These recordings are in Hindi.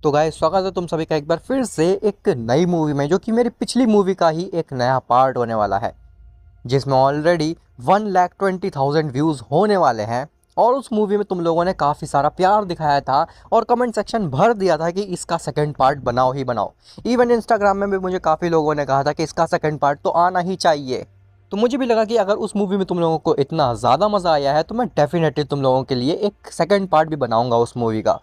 तो गाइस स्वागत है तुम सभी का एक बार फिर से एक नई मूवी में, जो कि मेरी पिछली मूवी का ही एक नया पार्ट होने वाला है, जिसमें ऑलरेडी 1,20,000 व्यूज़ होने वाले हैं। और उस मूवी में तुम लोगों ने काफ़ी सारा प्यार दिखाया था और कमेंट सेक्शन भर दिया था कि इसका सेकंड पार्ट बनाओ ही बनाओ। इवन इंस्टाग्राम में भी मुझे काफ़ी लोगों ने कहा था कि इसका सेकंड पार्ट तो आना ही चाहिए। तो मुझे भी लगा कि अगर उस मूवी में तुम लोगों को इतना ज़्यादा मज़ा आया है तो मैं डेफिनेटली तुम लोगों के लिए एक सेकंड पार्ट भी बनाऊंगा उस मूवी का।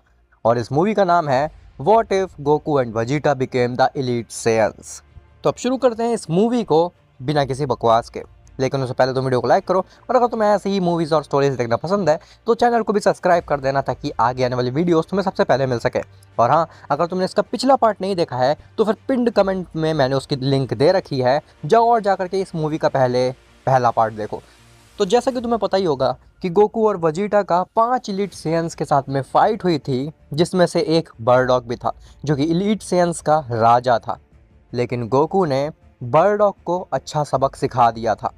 और इस मूवी का नाम है what if Goku and Vegeta became the elite Saiyans. तो अब शुरू करते हैं इस मूवी को बिना किसी बकवास के। लेकिन उससे पहले तो वीडियो को लाइक करो, और अगर तुम्हें ऐसे ही मूवीज़ और स्टोरीज देखना पसंद है तो चैनल को भी सब्सक्राइब कर देना, ताकि आगे आने वाली वीडियोस तुम्हें सबसे पहले मिल सके। और हाँ, अगर तुमने इसका पिछला पार्ट नहीं देखा है तो फिर पिंड कमेंट में मैंने उसकी लिंक दे रखी है, जाओ और जा करके इस मूवी का पहला पार्ट देखो। तो जैसा कि तुम्हें पता ही होगा कि गोकू और वजीटा का 5 इलीट सेयंस के साथ में फाइट हुई थी, जिसमें से एक बर्डॉग भी था जो कि इलीट सेयंस का राजा था। लेकिन गोकू ने बर्डॉग को अच्छा सबक सिखा दिया था।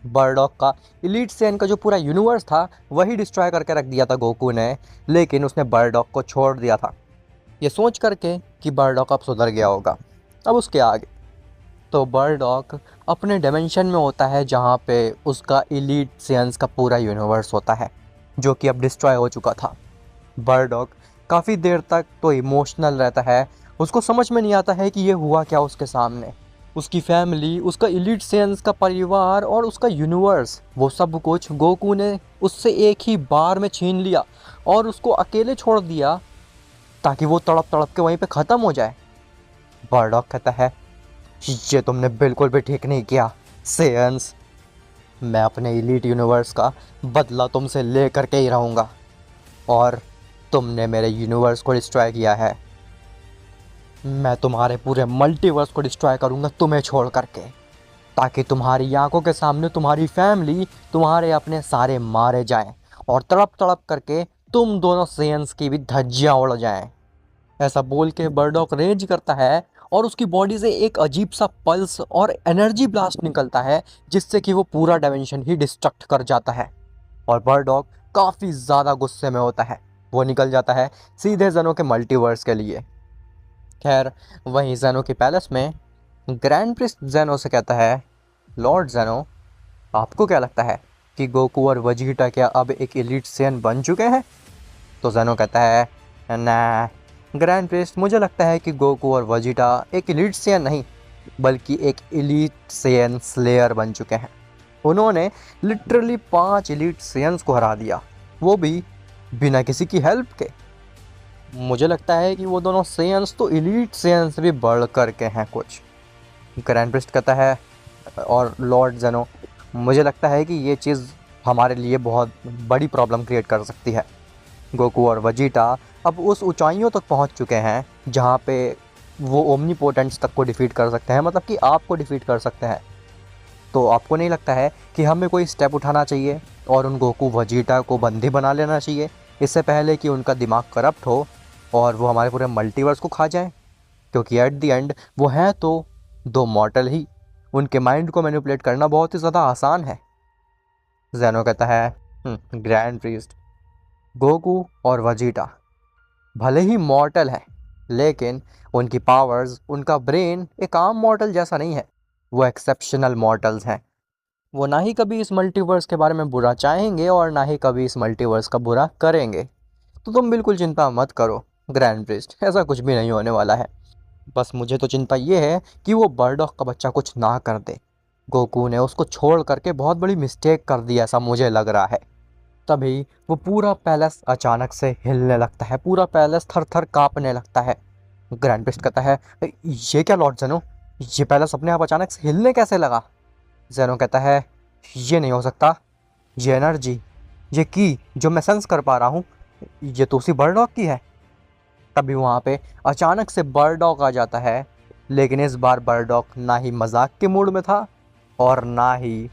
बर्डॉग का इलीट सेन का जो पूरा यूनिवर्स था वही डिस्ट्रॉय करके रख दिया था गोकू ने, लेकिन उसने बर्डॉग को छोड़ दिया था, ये सोच करके कि बर्डॉग अब सुधर गया होगा। अब उसके आगे तो बर्डॉग अपने डायमेंशन में होता है, जहाँ पे उसका इलीट सेयंस का पूरा यूनिवर्स होता है, जो कि अब डिस्ट्रॉय हो चुका था। बर्डॉग काफ़ी देर तक तो इमोशनल रहता है, उसको समझ में नहीं आता है कि ये हुआ क्या उसके सामने। उसकी फैमिली, उसका इलीट सेंस का परिवार और उसका यूनिवर्स, वो सब कुछ गोकू ने उससे एक ही बार में छीन लिया और उसको अकेले छोड़ दिया, ताकि वो तड़प तड़प के वहीं पे ख़त्म हो जाए। बर्डॉग कहता है, ये तुमने बिल्कुल भी ठीक नहीं किया सेयंस। मैं अपने इलीट यूनिवर्स का बदला तुमसे ले करके ही रहूँगा, और तुमने मेरे यूनिवर्स को डिस्ट्रॉय किया है। मैं तुम्हारे पूरे मल्टीवर्स को डिस्ट्रॉय करूँगा तुम्हें छोड़ करके, ताकि तुम्हारी आंखों के सामने तुम्हारी फैमिली, तुम्हारे अपने सारे मारे जाएं, और तड़प तड़प करके तुम दोनों सेयंस की भी धज्जियां उड़ जाएं। ऐसा बोल के बर्डॉक रेज करता है और उसकी बॉडी से एक अजीब सा पल्स और एनर्जी ब्लास्ट निकलता है, जिससे कि वो पूरा डायमेंशन ही डिस्ट्रक्ट कर जाता है। और बर्डॉक काफ़ी ज़्यादा गुस्से में होता है, वो निकल जाता है सीधे ज़ेनो के मल्टीवर्स के लिए। खैर, वहीं ज़ेनो के पैलेस में ग्रैंड प्रिस्ट ज़ेनो से कहता है, लॉर्ड ज़ेनो, आपको क्या लगता है कि गोकू और वजीटा क्या अब एक एलीट सेन बन चुके हैं? तो ज़ेनो कहता है, ना ग्रैंड प्रिस्ट, मुझे लगता है कि गोकू और वजीटा एक एलीट सेन नहीं, बल्कि एक एलीट सेन स्लेयर बन चुके हैं। उन्होंने लिटरली 5 एलीट सेयंस को हरा दिया, वो भी बिना किसी की हेल्प के। मुझे लगता है कि वो दोनों सेयंस तो एलीट सेयंस से भी बढ़ कर के हैं कुछ। ग्रैंड प्रिस्ट कहता है, और लॉर्ड ज़ेनो, मुझे लगता है कि ये चीज़ हमारे लिए बहुत बड़ी प्रॉब्लम क्रिएट कर सकती है। गोकू और वजीटा अब उस ऊंचाइयों तक पहुंच चुके हैं जहां पे वो ओमनीपोटेंट्स तक को डिफीट कर सकते हैं, मतलब कि आपको डिफीट कर सकते हैं। तो आपको नहीं लगता है कि हमें कोई स्टेप उठाना चाहिए और उन गोकू वजीटा को बंदी बना लेना चाहिए, इससे पहले कि उनका दिमाग करप्ट हो और वो हमारे पूरे मल्टीवर्स को खा जाएं? क्योंकि एट द एंड वो हैं तो दो मॉर्टल ही, उनके माइंड को मैनिपुलेट करना बहुत ही ज़्यादा आसान है। ज़ेनो कहता है, ग्रैंड प्रीस्ट, गोकू और वजीटा भले ही मॉर्टल है, लेकिन उनकी पावर्स, उनका ब्रेन एक आम मॉर्टल जैसा नहीं है। वो एक्सेप्शनल मॉर्टल्स हैं। वो ना ही कभी इस मल्टीवर्स के बारे में बुरा चाहेंगे और ना ही कभी इस मल्टीवर्स का बुरा करेंगे। तो तुम बिल्कुल चिंता मत करो ग्रैंड प्रिस्ट, ऐसा कुछ भी नहीं होने वाला है। बस मुझे तो चिंता ये है कि वो बर्डॉक का बच्चा कुछ ना कर दे। गोकू ने उसको छोड़ करके बहुत बड़ी मिस्टेक कर दी, ऐसा मुझे लग रहा है। तभी वो पूरा पैलेस अचानक से हिलने लगता है, पूरा पैलेस थर थर काँपने लगता है। ग्रैंड प्रिस्ट कहता है, ये क्या लॉर्ड ज़ेनो, ये पैलेस अपने आप अचानक से हिलने कैसे लगा? ज़ेनो कहता है, ये नहीं हो सकता, ये एनर्जी, ये की जो मैं सेंस कर पा रहा हूँ, ये तो उसी बर्डॉग की है। तभी वहाँ पे अचानक से बर्डॉग आ जाता है, लेकिन इस बार बर्डॉग ना ही मजाक के मूड में था और ना ही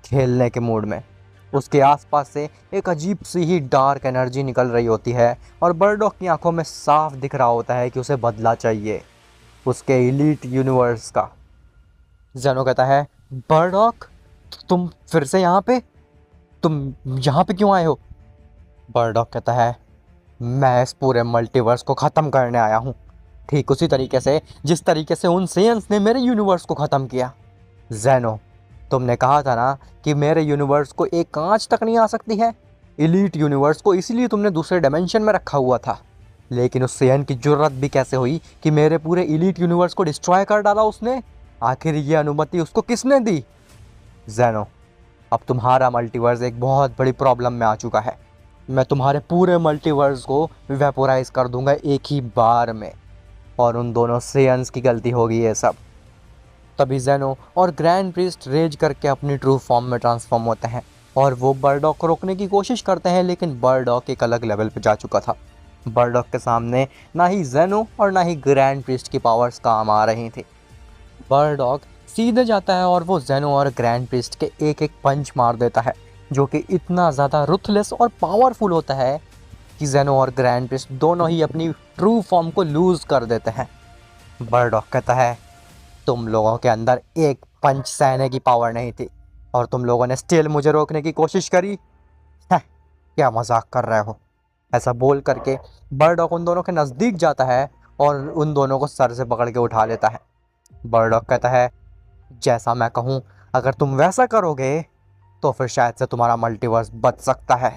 खेलने के मूड में। उसके आसपास से एक अजीब सी ही डार्क एनर्जी निकल रही होती है और बर्डॉग की आंखों में साफ दिख रहा होता है कि उसे बदला चाहिए उसके इलीट यूनिवर्स का। ज़ेनो कहता है, बर्डॉग, तुम फिर से यहाँ पे, तुम यहाँ पे क्यों आए हो? बर्डॉग कहता है, मैं इस पूरे मल्टीवर्स को ख़त्म करने आया हूँ, ठीक उसी तरीके से जिस तरीके से उन सेयंस ने मेरे यूनिवर्स को ख़त्म किया। ज़ेनो, तुमने कहा था ना कि मेरे यूनिवर्स को एक कांच तक नहीं आ सकती है, इलीट यूनिवर्स को, इसीलिए तुमने दूसरे डायमेंशन में रखा हुआ था। लेकिन उस सेयन की जुर्रत भी कैसे हुई कि मेरे पूरे इलीट यूनिवर्स को डिस्ट्रॉय कर डाला उसने? आखिर ये अनुमति उसको किसने दी? ज़ेनो, अब तुम्हारा मल्टीवर्स एक बहुत बड़ी प्रॉब्लम में आ चुका है। मैं तुम्हारे पूरे मल्टीवर्स को वेपोराइज कर दूंगा एक ही बार में, और उन दोनों सेयंस की गलती होगी ये सब। तभी ज़ेनो और ग्रैंड प्रीस्ट रेज करके अपनी ट्रू फॉर्म में ट्रांसफॉर्म होते हैं और वो बर्डॉक को रोकने की कोशिश करते हैं, लेकिन बर्डॉक एक अलग लेवल पे जा चुका था। बर्डॉक के सामने ना ही ज़ेनो और ना ही ग्रैंड प्रीस्ट की पावर्स काम आ रही थी। बर्डॉक सीधे जाता है और वो ज़ेनो और ग्रैंड प्रीस्ट के एक एक पंच मार देता है, जो कि इतना ज़्यादा रुथलेस और पावरफुल होता है कि ज़ेनो और ग्रैंड प्रीस्ट दोनों ही अपनी ट्रू फॉर्म को लूज़ कर देते हैं। बर्डॉक कहता है, तुम लोगों के अंदर एक पंच सहने की पावर नहीं थी और तुम लोगों ने स्टिल मुझे रोकने की कोशिश करी। क्या मजाक कर रहे हो? ऐसा बोल करके बर्डॉक उन दोनों के नज़दीक जाता है और उन दोनों को सर से पकड़ के उठा लेता है। बर्डॉक कहता है, जैसा मैं कहूँ अगर तुम वैसा करोगे तो फिर शायद से तुम्हारा मल्टीवर्स बच सकता है।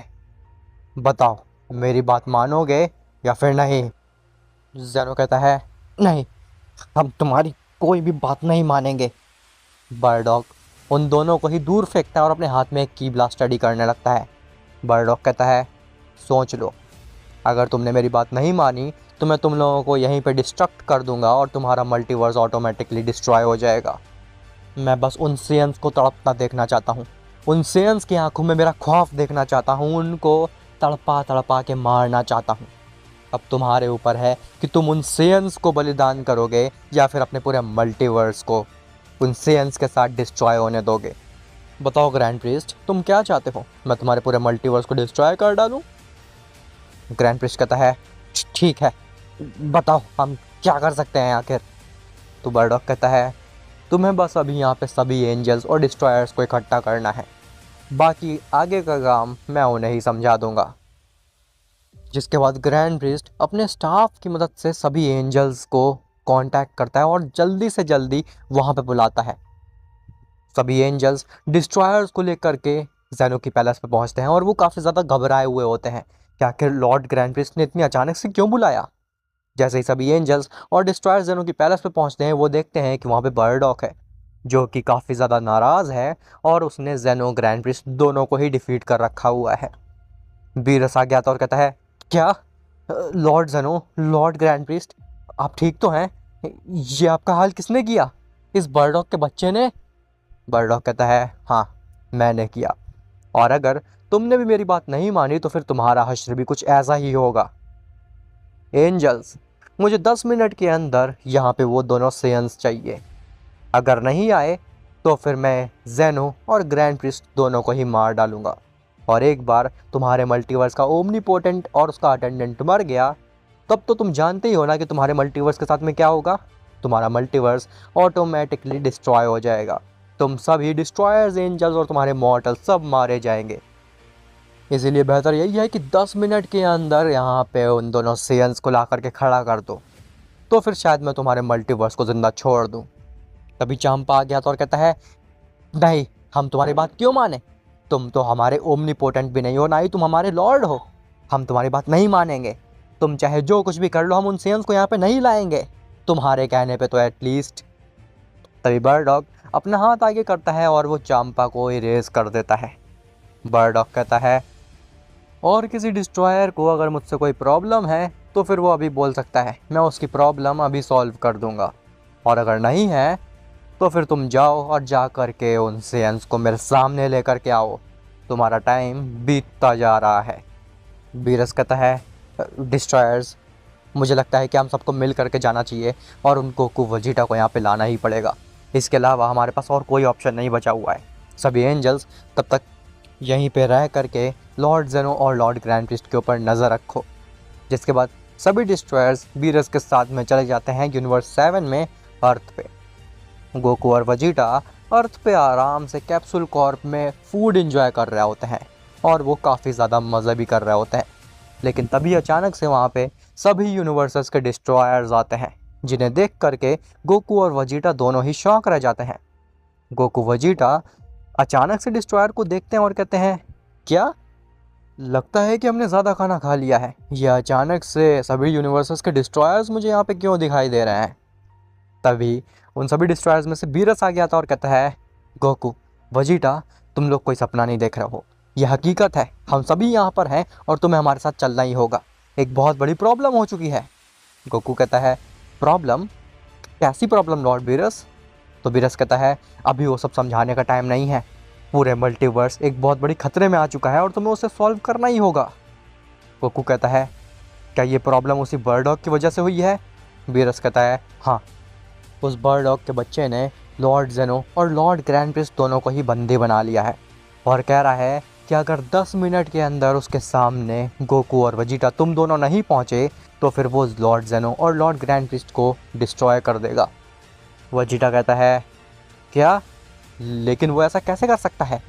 बताओ, मेरी बात मानोगे या फिर नहीं? ज़ेनो कहता है, नहीं, हम तुम्हारी कोई भी बात नहीं मानेंगे। बर्डॉक उन दोनों को ही दूर फेंकता है और अपने हाथ में एक की ब्लास्ट स्टडी करने लगता है। बर्डॉक कहता है, सोच लो, अगर तुमने मेरी बात नहीं मानी तो मैं तुम लोगों को यहीं पे डिस्ट्रक्ट कर दूंगा और तुम्हारा मल्टीवर्स ऑटोमेटिकली डिस्ट्रॉय हो जाएगा। मैं बस उन सेयंस को तड़पता देखना चाहता हूँ, उन सेयंस की आंखों में मेरा खौफ देखना चाहता हूँ, उनको तड़पा तड़पा के मारना चाहता हूँ। अब तुम्हारे ऊपर है कि तुम उन सेयंस को बलिदान करोगे या फिर अपने पूरे मल्टीवर्स को उन सेयंस के साथ डिस्ट्रॉय होने दोगे। बताओ ग्रैंड प्रीस्ट, तुम क्या चाहते हो? मैं तुम्हारे पूरे मल्टीवर्स को डिस्ट्रॉय कर डालूं? ग्रैंड प्रीस्ट कहता है, ठीक है, बताओ हम क्या कर सकते हैं आखिर? तो बर्डॉक कहता है, तुम्हें बस अभी यहाँ पे सभी एंजल्स और डिस्ट्रॉयर्स को इकट्ठा करना है, बाकी आगे का काम मैं उन्हें ही समझा दूंगा। जिसके बाद ग्रैंड प्रीस्ट अपने स्टाफ की मदद से सभी एंजल्स को कांटेक्ट करता है और जल्दी से जल्दी वहाँ पे बुलाता है। सभी एंजल्स डिस्ट्रॉयर्स को लेकर के ज़ेनो की पैलेस पे पहुँचते हैं और वो काफ़ी ज़्यादा घबराए हुए होते हैं कि आखिर लॉर्ड ग्रैंड प्रीस्ट ने इतनी अचानक से क्यों बुलाया। जैसे ही सभी एंजल्स और डिस्ट्रॉयर्स ज़ेनो की पैलेस पे पहुँचते हैं, वो देखते हैं कि वहाँ पे बर्डॉक है, जो कि काफ़ी ज़्यादा नाराज़ है और उसने ज़ेनो ग्रैंड प्रीस्ट दोनों को ही डिफीट कर रखा हुआ है। बीरस आ गया था और कहता है, क्या Lord Zeno, Lord grand priest, आप ठीक तो हैं? ये आपका हाल किसने किया? इस बर्डॉक के बच्चे ने? बर्डॉक कहता है, हाँ, मैंने किया, और अगर तुमने भी मेरी बात नहीं मानी तो फिर तुम्हारा हश्र भी कुछ ऐसा ही होगा। एंजल्स, मुझे 10 मिनट के अंदर यहाँ पे वो दोनों सेयंस चाहिए। अगर नहीं आए तो फिर मैं ज़ेनो और ग्रैंड प्रीस्ट दोनों को ही मार डालूंगा, और एक बार तुम्हारे मल्टीवर्स का ओमनीपोटेंट और उसका अटेंडेंट मर गया तब तो तुम जानते ही हो ना कि तुम्हारे मल्टीवर्स के साथ में क्या होगा। तुम्हारा मल्टीवर्स ऑटोमेटिकली डिस्ट्रॉय हो जाएगा, तुम सभी डिस्ट्रॉयर्स, एंजल्स और तुम्हारे मॉर्टल सब मारे जाएंगे। इसीलिए बेहतर यही है कि 10 मिनट के अंदर यहाँ पे उन दोनों सेयंस को ला करके खड़ा कर दो, तो फिर शायद मैं तुम्हारे मल्टीवर्स को ज़िंदा छोड़ दूँ। तभी चांपा आ गया था और कहता है, नहीं, हम तुम्हारी बात क्यों माने? तुम तो हमारे ओमनीपोटेंट भी नहीं हो, ना ही तुम हमारे लॉर्ड हो। हम तुम्हारी बात नहीं मानेंगे, तुम चाहे जो कुछ भी कर लो, हम उन सेयंस को यहाँ पे नहीं लाएंगे, तुम्हारे कहने पे तो एटलीस्ट। तभी बर्डॉक अपना हाथ आगे करता है और वो चांपा को इरेज कर देता है। बर्डॉक कहता है, और किसी डिस्ट्रॉयर को अगर मुझसे कोई प्रॉब्लम है तो फिर वो अभी बोल सकता है, मैं उसकी प्रॉब्लम अभी सॉल्व कर दूंगा, और अगर नहीं है तो फिर तुम जाओ और जा कर के उन सेयंस को मेरे सामने लेकर के आओ, तुम्हारा टाइम बीतता जा रहा है। बीरस कहता है, डिस्ट्रॉयर्स, मुझे लगता है कि हम सबको मिल करके जाना चाहिए और उनको गोकू वेजिटा को यहाँ पे लाना ही पड़ेगा, इसके अलावा हमारे पास और कोई ऑप्शन नहीं बचा हुआ है। सभी एंजल्स तब तक यहीं पे रह करके लॉर्ड ज़ेनो और लॉर्ड ग्रैंड प्रीस्ट के ऊपर नज़र रखो। जिसके बाद सभी डिस्ट्रॉयर्स बीरस के साथ में चले जाते हैं यूनिवर्स 7 में, अर्थ पे। गोकू और वेजिटा अर्थ पे आराम से कैप्सूल कॉर्प में फूड एंजॉय कर रहे होते हैं और वो काफ़ी ज़्यादा मज़े भी कर रहे होते हैं। लेकिन तभी अचानक से वहाँ पे सभी यूनिवर्सेस के डिस्ट्रॉयर्स आते हैं, जिन्हें देख करके गोकू और वजीटा दोनों ही शॉक रह जाते हैं। गोकू वजीटा अचानक से डिस्ट्रॉयर को देखते हैं और कहते हैं, क्या लगता है कि हमने ज़्यादा खाना खा लिया है। यह अचानक से सभी यूनिवर्सेस के डिस्ट्रॉयर्स मुझे यहाँ पे क्यों दिखाई दे रहे हैं। तभी उन सभी डिस्ट्रॉयर्स में से बीरस आ गया था और कहता है, गोकू वजीटा, तुम लोग कोई सपना नहीं देख रहे हो, यह हकीकत है, हम सभी यहाँ पर हैं और तुम्हें हमारे साथ चलना ही होगा। एक बहुत बड़ी प्रॉब्लम हो चुकी है। गोकू कहता है, प्रॉब्लम? कैसी प्रॉब्लम लॉर्ड बीरस? तो बीरस कहता है, अभी वो सब समझाने का टाइम नहीं है, पूरे मल्टीवर्स एक बहुत बड़ी खतरे में आ चुका है और तुम्हें उसे सॉल्व करना ही होगा। गोकू कहता है, क्या ये प्रॉब्लम उसी बर्डॉग की वजह से हुई है? बीरस कहता है, हाँ, उस बर्डॉग के बच्चे ने लॉर्ड जेनो और लॉर्ड ग्रैंड प्रिस्ट दोनों को ही बंदी बना लिया है और कह रहा है कि अगर 10 मिनट के अंदर उसके सामने गोकू और वजीटा तुम दोनों नहीं पहुँचे तो फिर वो लॉर्ड जेनो और लॉर्ड ग्रैंड प्रिस्ट को डिस्ट्रॉय कर देगा। वजीटा कहता है, क्या? लेकिन वो ऐसा कैसे कर सकता है?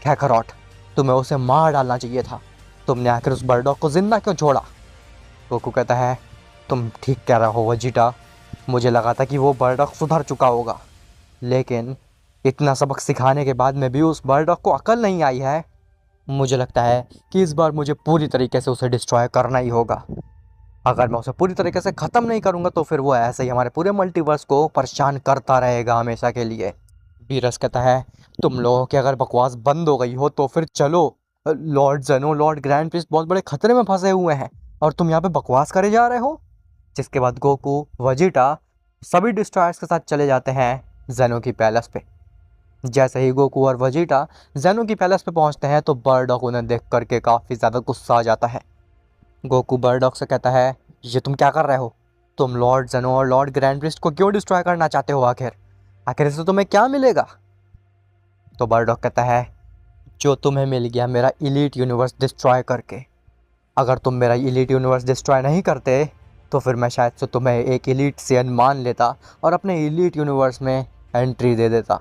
कैकरॉट, तुम्हें उसे मार डालना चाहिए था, तुमने आखिर उस बर्डॉग को जिंदा क्यों छोड़ा? गोकू कहता है, तुम ठीक कह रहे हो वजीटा, मुझे लगा था कि वो बर्डॉग सुधर चुका होगा, लेकिन इतना सबक सिखाने के बाद में भी उस बर्डॉग को अकल नहीं आई है। मुझे लगता है कि इस बार मुझे पूरी तरीके से उसे डिस्ट्रॉय करना ही होगा। अगर मैं उसे पूरी तरीके से ख़त्म नहीं करूँगा तो फिर वो ऐसे ही हमारे पूरे मल्टीवर्स को परेशान करता रहेगा हमेशा के लिए। बीरस कहता है, तुम लोगों की अगर बकवास बंद हो गई हो तो फिर चलो, लॉर्ड जेनो, लॉर्ड ग्रैंड प्रिस्ट बहुत बड़े खतरे में फंसे हुए हैं और तुम यहाँ पे बकवास करे जा रहे हो। जिसके बाद गोकू वजीटा सभी डिस्ट्रॉयर्स के साथ चले जाते हैं जेनो की पैलेस पे। जैसे ही गोकू और वजीटा जेनो की पैलेस पे पहुंचते हैं तो बर्डॉग उन्हें देख करके काफ़ी ज़्यादा गुस्सा आ जाता है। गोकू बर्डॉग से कहता है, ये तुम क्या कर रहे हो? तुम लॉर्ड जेनो और लॉर्ड ग्रैंड प्रिस्ट को क्यों डिस्ट्रॉय करना चाहते हो? आखिर इससे तुम्हें क्या मिलेगा? तो बर्डॉग कहता है, जो तुम्हें मिल गया मेरा इलीट यूनिवर्स डिस्ट्रॉय करके। अगर तुम मेरा इलीट यूनिवर्स डिस्ट्रॉय नहीं करते तो फिर मैं शायद से तुम्हें एक इलीट सेयन मान लेता और अपने इलीट यूनिवर्स में एंट्री दे देता,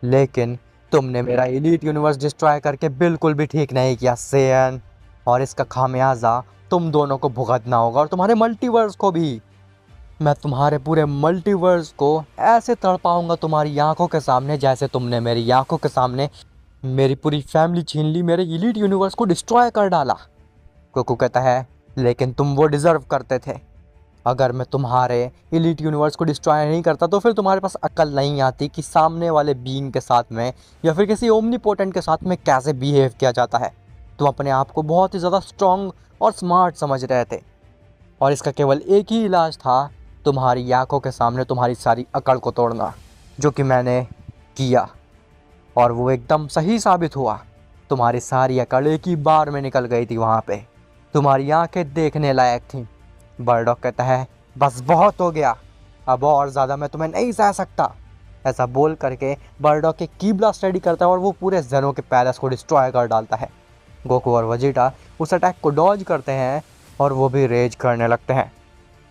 लेकिन तुमने मेरा इलीट यूनिवर्स डिस्ट्रॉय करके बिल्कुल भी ठीक नहीं किया सेयन, और इसका खामियाजा तुम दोनों को भुगतना होगा और तुम्हारे मल्टीवर्स को भी। मैं तुम्हारे पूरे मल्टीवर्स को ऐसे तड़पाऊंगा तुम्हारी आंखों के सामने जैसे तुमने मेरी आंखों के सामने मेरी पूरी फैमिली छीन ली, मेरे इलीट यूनिवर्स को डिस्ट्रॉय कर डाला। गोकू कहता है, लेकिन तुम वो डिज़र्व करते थे। अगर मैं तुम्हारे इलीट यूनिवर्स को डिस्ट्रॉय नहीं करता तो फिर तुम्हारे पास अक्ल नहीं आती कि सामने वाले बीइंग के साथ में या फिर किसी ओमनीपोटेंट के साथ में कैसे बिहेव किया जाता है। तुम अपने आप को बहुत ही ज़्यादा स्ट्रॉन्ग और स्मार्ट समझ रहे थे और इसका केवल एक ही इलाज था, तुम्हारी आंखों के सामने तुम्हारी सारी अकड़ को तोड़ना, जो कि मैंने किया और वो एकदम सही साबित हुआ। तुम्हारी सारी अकड़ एक ही बार में निकल गई थी वहाँ पे, तुम्हारी आंखें देखने लायक थीं। बर्डॉग कहता है, बस बहुत हो गया, अब और ज़्यादा मैं तुम्हें नहीं सह सकता। ऐसा बोल करके बर्डॉग के की ब्लास्ट रेडी करता है और वो पूरे जेनो के पैलेस को डिस्ट्रॉय कर डालता है। गोकू और वजीटा उस अटैक को डॉज करते हैं और वो भी रेज करने लगते हैं।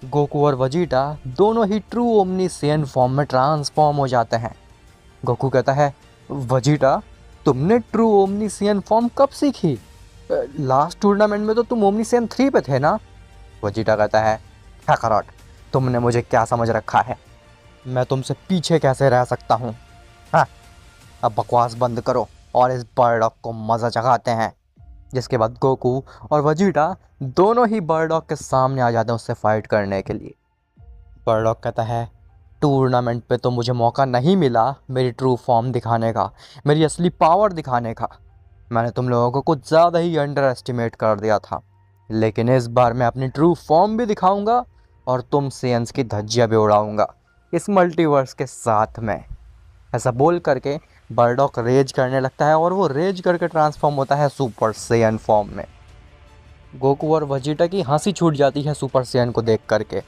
गोकू और वजीटा दोनों ही ट्रू ओमनीसियन फॉर्म में ट्रांसफॉर्म हो जाते हैं। गोकू कहता है, वजीटा, तुमने ट्रू ओमनीसियन फॉर्म कब सीखी? लास्ट टूर्नामेंट में तो तुम ओमनीसियन 3 पे थे ना? वजीटा कहता है, काकरॉट, तुमने मुझे क्या समझ रखा है? मैं तुमसे पीछे कैसे रह सकता हूँ? हाँ, अब बकवास बंद करो और इस बर्डॉग को मज़ा चखाते हैं। जिसके बाद गोकू और वजीटा दोनों ही बर्डॉग के सामने आ जाते हैं उससे फाइट करने के लिए। बर्डॉग कहता है, टूर्नामेंट पे तो मुझे मौका नहीं मिला मेरी ट्रू फॉर्म दिखाने का, मेरी असली पावर दिखाने का। मैंने तुम लोगों को कुछ ज़्यादा ही अंडर एस्टिमेट कर दिया था, लेकिन इस बार मैं अपनी ट्रू फॉर्म भी दिखाऊंगा और तुम सेयंस की धज्जियाँ भी उड़ाऊंगा इस मल्टीवर्स के साथ में। ऐसा बोल करके बर्डॉग रेज करने लगता है और वो रेज करके ट्रांसफॉर्म होता है सुपर सेयन फॉर्म में। गोकू और वजीटा की हंसी छूट जाती है सुपर सेयन को देख करके।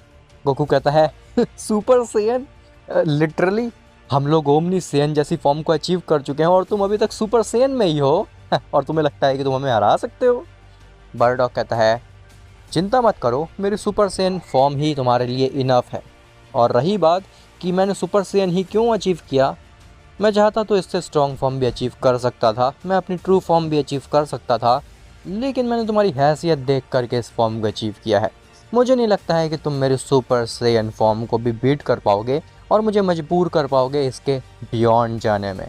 गोकू कहता है, सुपर सेयन? लिटरली हम लोग ओमनी सेयन जैसी फॉर्म को अचीव कर चुके हैं और तुम अभी तक सुपर सेयन में ही हो और तुम्हें लगता है कि तुम हमें हरा सकते हो? बर्डॉग कहता है, चिंता मत करो, मेरी सुपर सेयन फॉर्म ही तुम्हारे लिए इनफ है। और रही बात कि मैंने सुपर सेयन ही क्यों अचीव किया, मैं चाहता तो इससे स्ट्रॉन्ग फॉर्म भी अचीव कर सकता था, मैं अपनी ट्रू फॉर्म भी अचीव कर सकता था, लेकिन मैंने तुम्हारी हैसियत देख करके इस फॉर्म को अचीव किया है। मुझे नहीं लगता है कि तुम मेरे सुपर सैयन फॉर्म को भी बीट कर पाओगे और मुझे मजबूर कर पाओगे इसके बियॉन्ड जाने में।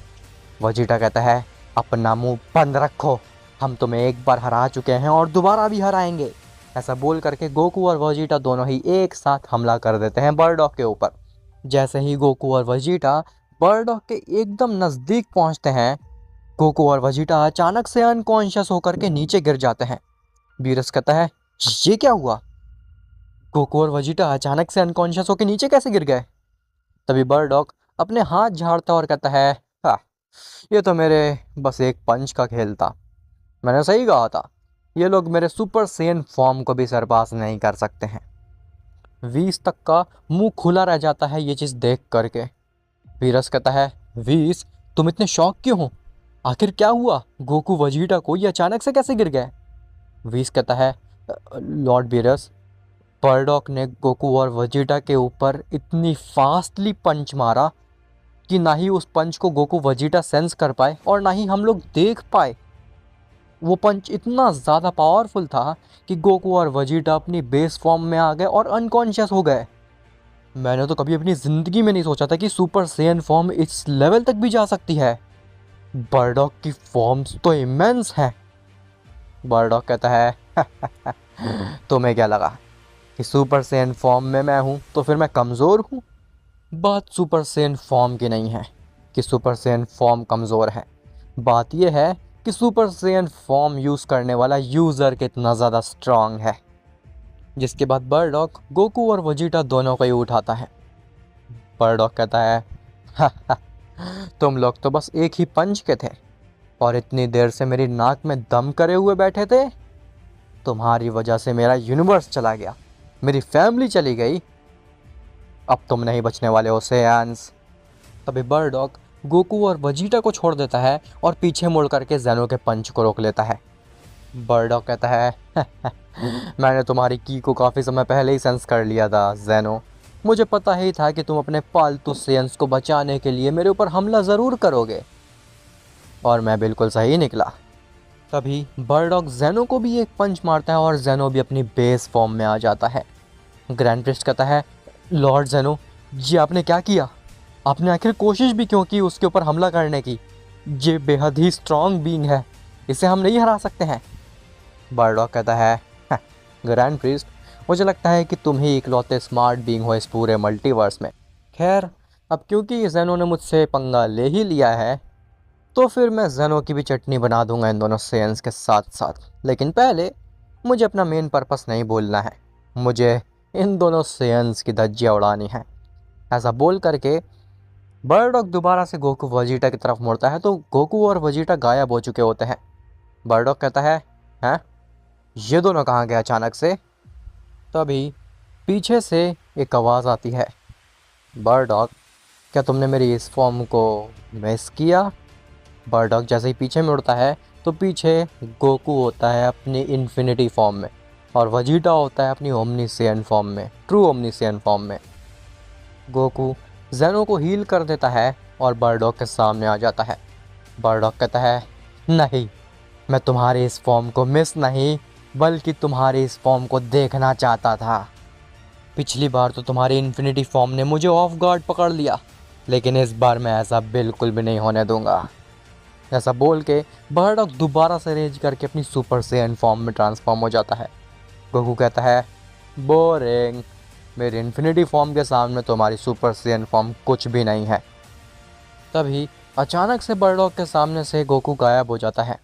वजीटा कहता है, अपना मुंह बंद रखो, हम तुम्हें एक बार हरा चुके हैं और दोबारा भी हराएंगे। ऐसा बोल करके गोकू और वजीटा दोनों ही एक साथ हमला कर देते हैं बर्डॉग के ऊपर। जैसे ही गोकू और वजीटा बर्डॉग के एकदम नज़दीक पहुंचते हैं, गोकू और वजीटा अचानक से अनकॉन्शियस होकर के नीचे गिर जाते हैं। बीरस कहता है, ये क्या हुआ? गोकू और वजीटा अचानक से अनकॉन्शियस होकर नीचे कैसे गिर गए? तभी बर्डॉग अपने हाथ झाड़ता और कहता है, हाँ, ये तो मेरे बस एक पंच का खेल था। मैंने सही कहा था, ये लोग मेरे सुपर सेन फॉर्म को भी सरपास नहीं कर सकते हैं। वीस तक का मुंह खुला रह जाता है ये चीज़ देख करके। वीरस कहता है, वीस, तुम इतने शौक क्यों हो? आखिर क्या हुआ? गोकू वजीटा को ये अचानक से कैसे गिर गए? वीस कहता है, लॉर्ड वीरस, बर्डॉग ने गोकू और वजीटा के ऊपर इतनी फास्टली पंच मारा कि ना ही उस पंच को गोकू वजीटा सेंस कर पाए और ना ही हम लोग देख पाए। वो पंच इतना ज़्यादा पावरफुल था कि गोकू और वजीटा अपनी बेस फॉर्म में आ गए और अनकॉन्शियस हो गए। मैंने तो कभी अपनी ज़िंदगी में नहीं सोचा था कि सुपर सैयन फॉर्म इस लेवल तक भी जा सकती है। बर्डॉग की फॉर्म्स तो इमेंस हैं। बर्डॉग कहता है, तुम्हें क्या लगा कि सुपर सैयन फॉर्म में मैं हूँ तो फिर मैं कमज़ोर हूँ? बात सुपर सैयन फॉर्म की नहीं है कि सुपर सैयन फॉर्म कमज़ोर है। बात यह है कि सुपर सैयन फॉर्म यूज़ करने वाला यूज़र कितना ज़्यादा स्ट्रांग है। जिसके बाद बर्डॉग गोकू और वजीटा दोनों को ही उठाता है। बर्डॉग कहता है, तुम लोग तो बस एक ही पंच के थे और इतनी देर से मेरी नाक में दम करे हुए बैठे थे। तुम्हारी वजह से मेरा यूनिवर्स चला गया, मेरी फैमिली चली गई। अब तुम नहीं बचने वाले हो सैयन्स। तभी बर्डॉग गोकू और वजीटा को छोड़ देता है और पीछे मुड़ करके ज़ेनो के पंच को रोक लेता है। बर्डॉग कहता है, मैंने तुम्हारी की को काफ़ी समय पहले ही सेंस कर लिया था ज़ेनो। मुझे पता ही था कि तुम अपने पालतू सैयन्स को बचाने के लिए मेरे ऊपर हमला ज़रूर करोगे और मैं बिल्कुल सही निकला। तभी बर्डॉग ज़ेनो को भी एक पंच मारता है और ज़ेनो भी अपनी बेस फॉर्म में आ जाता है। ग्रैंड प्रिस्ट कहता है, लॉर्ड ज़ेनो, ये आपने क्या किया? आपने आखिर कोशिश भी क्यों की उसके ऊपर हमला करने की? ये बेहद ही स्ट्रांग बीइंग है, इसे हम नहीं हरा सकते हैं। बर्डॉग कहता है, ग्रैंड प्रिस्ट, मुझे लगता है कि तुम ही इकलौते स्मार्ट बीइंग हो इस पूरे मल्टीवर्स में। खैर, अब क्योंकि ज़ेनो ने मुझसे पंगा ले ही लिया है तो फिर मैं ज़ेनो की भी चटनी बना दूंगा इन दोनों सैयन्स के साथ साथ। लेकिन पहले मुझे अपना मेन पर्पस नहीं भूलना है, मुझे इन दोनों सैयन्स की धज्जियाँ उड़ानी है। ऐसा बोल करके बर्डॉग दोबारा से गोकू वजीटा की तरफ मुड़ता है तो गोकू और वजीटा गायब हो चुके होते हैं। बर्डॉग कहता है, हैं, ये दोनों कहाँ गए अचानक से? तभी पीछे से एक आवाज़ आती है, बर्डॉग, क्या तुमने मेरी इस फॉर्म को मिस किया? बर्डॉग जैसे ही पीछे मुड़ता है तो पीछे गोकू होता है अपनी इन्फिनिटी फॉर्म में और वजीटा होता है अपनी ओमनीसियन फॉर्म में, ट्रू ओमनीसियन फॉर्म में। गोकू ज़ेनो को हील कर देता है और बर्डॉग के सामने आ जाता है। बर्डॉग कहता है, नहीं, मैं तुम्हारी इस फॉर्म को मिस नहीं बल्कि तुम्हारी इस फॉर्म को देखना चाहता था। पिछली बार तो तुम्हारी इन्फिनिटी फॉर्म ने मुझे ऑफ गार्ड पकड़ लिया, लेकिन इस बार मैं ऐसा बिल्कुल भी नहीं होने दूंगा। ऐसा बोल के बर्डॉग दोबारा से रेज करके अपनी सुपर सैयन फॉर्म में ट्रांसफॉर्म हो जाता है। गोकू कहता है, बोरिंग, मेरी इन्फिनिटी फॉर्म के सामने तुम्हारी सुपर सैयन फॉर्म कुछ भी नहीं है। तभी अचानक से बर्डॉग के सामने से गोकू गायब हो जाता है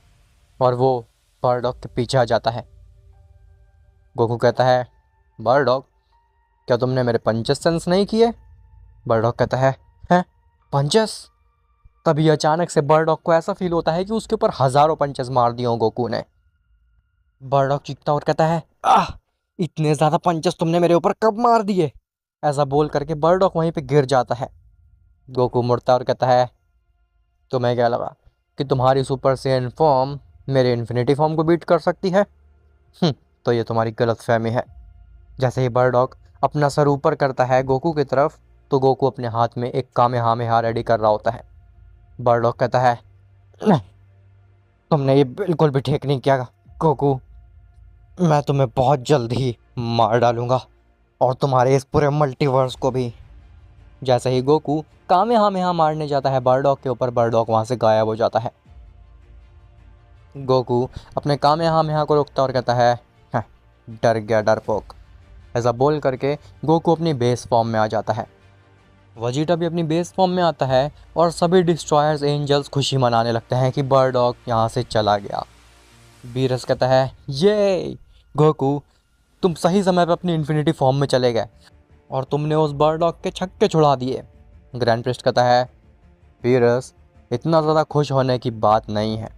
और वो बर्डॉग के पीछे आ जाता है। गोकू कहता है, बर्डॉग, क्या तुमने मेरे पंचेस सेंस नहीं किए? बर्डॉग कहता है, हैं, पंचेस? तभी अचानक से बर्डॉग को ऐसा फील होता है कि उसके ऊपर हज़ारों पंचेस मार दिए हों गोकू ने। बर्डॉग चीखता और कहता है, आह, इतने ज़्यादा पंचेस तुमने मेरे ऊपर कब मार दिए? ऐसा बोल करके बर्डॉग वहीं पे गिर जाता है। गोकू मुड़ता और कहता है, तुम्हें क्या लगा कि तुम्हारी सुपर सैयन फॉर्म मेरे इन्फिनिटी फॉर्म को बीट कर सकती है? तो ये तुम्हारी गलतफहमी है। जैसे ही बर्डॉग अपना सर ऊपर करता है गोकू की तरफ तो गोकू अपने हाथ में एक कामेहामेहा रेडी कर रहा होता है। बर्डॉग कहता है, नहीं, तुमने ये बिल्कुल भी ठीक नहीं किया गोकू, मैं तुम्हें बहुत जल्द ही मार डालूंगा और तुम्हारे इस पूरे मल्टीवर्स को भी। जैसे ही गोकू कामेहामेहा मारने जाता है बर्डॉक के ऊपर, बर्डॉक वहाँ से गायब हो जाता है। गोकू अपने कामेहामेहा को रोकता और कहता है, "हाँ, डर गया डरपोक।" ऐसा बोल करके गोकू अपनी बेस फॉर्म में आ जाता है। वजीटा भी अपनी बेस फॉर्म में आता है और सभी डिस्ट्रॉयर्स एंजल्स खुशी मनाने लगते हैं कि बर्डॉक यहाँ से चला गया। बीरस कहता है, ये गोकू, तुम सही समय पर अपनी इन्फिनिटी फॉर्म में चले गए और तुमने उस बर्डॉक के छक्के छुड़ा दिए। ग्रैंड प्रिस्ट कहता है, बीरस, इतना ज़्यादा खुश होने की बात नहीं है,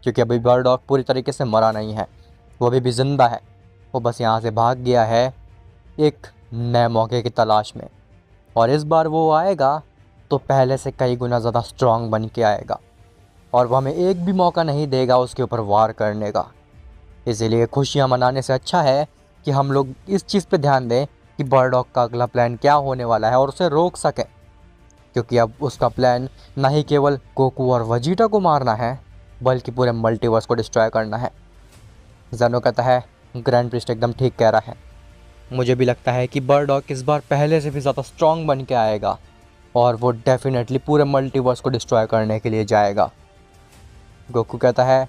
क्योंकि अभी बर्डॉक पूरी तरीके से मरा नहीं है, वो अभी भी ज़िंदा है। वो बस यहाँ से भाग गया है एक नए मौके की तलाश में, और इस बार वो आएगा तो पहले से कई गुना ज़्यादा स्ट्रांग बन के आएगा और वो हमें एक भी मौका नहीं देगा उसके ऊपर वार करने का। इसीलिए खुशियाँ मनाने से अच्छा है कि हम लोग इस चीज़ पे ध्यान दें कि बर्डॉक का अगला प्लान क्या होने वाला है और उसे रोक सकें, क्योंकि अब उसका प्लान न ही केवल गोकू और वजीटा को मारना है, बल्कि पूरे मल्टीवर्स को डिस्ट्रॉय करना है। ज़ेनो कहता है, ग्रैंड प्रिस्ट एकदम ठीक कह रहा है, मुझे भी लगता है कि बर्डॉक इस बार पहले से भी ज़्यादा स्ट्रांग बन के आएगा और वो डेफिनेटली पूरे मल्टीवर्स को डिस्ट्रॉय करने के लिए जाएगा। गोकू कहता है,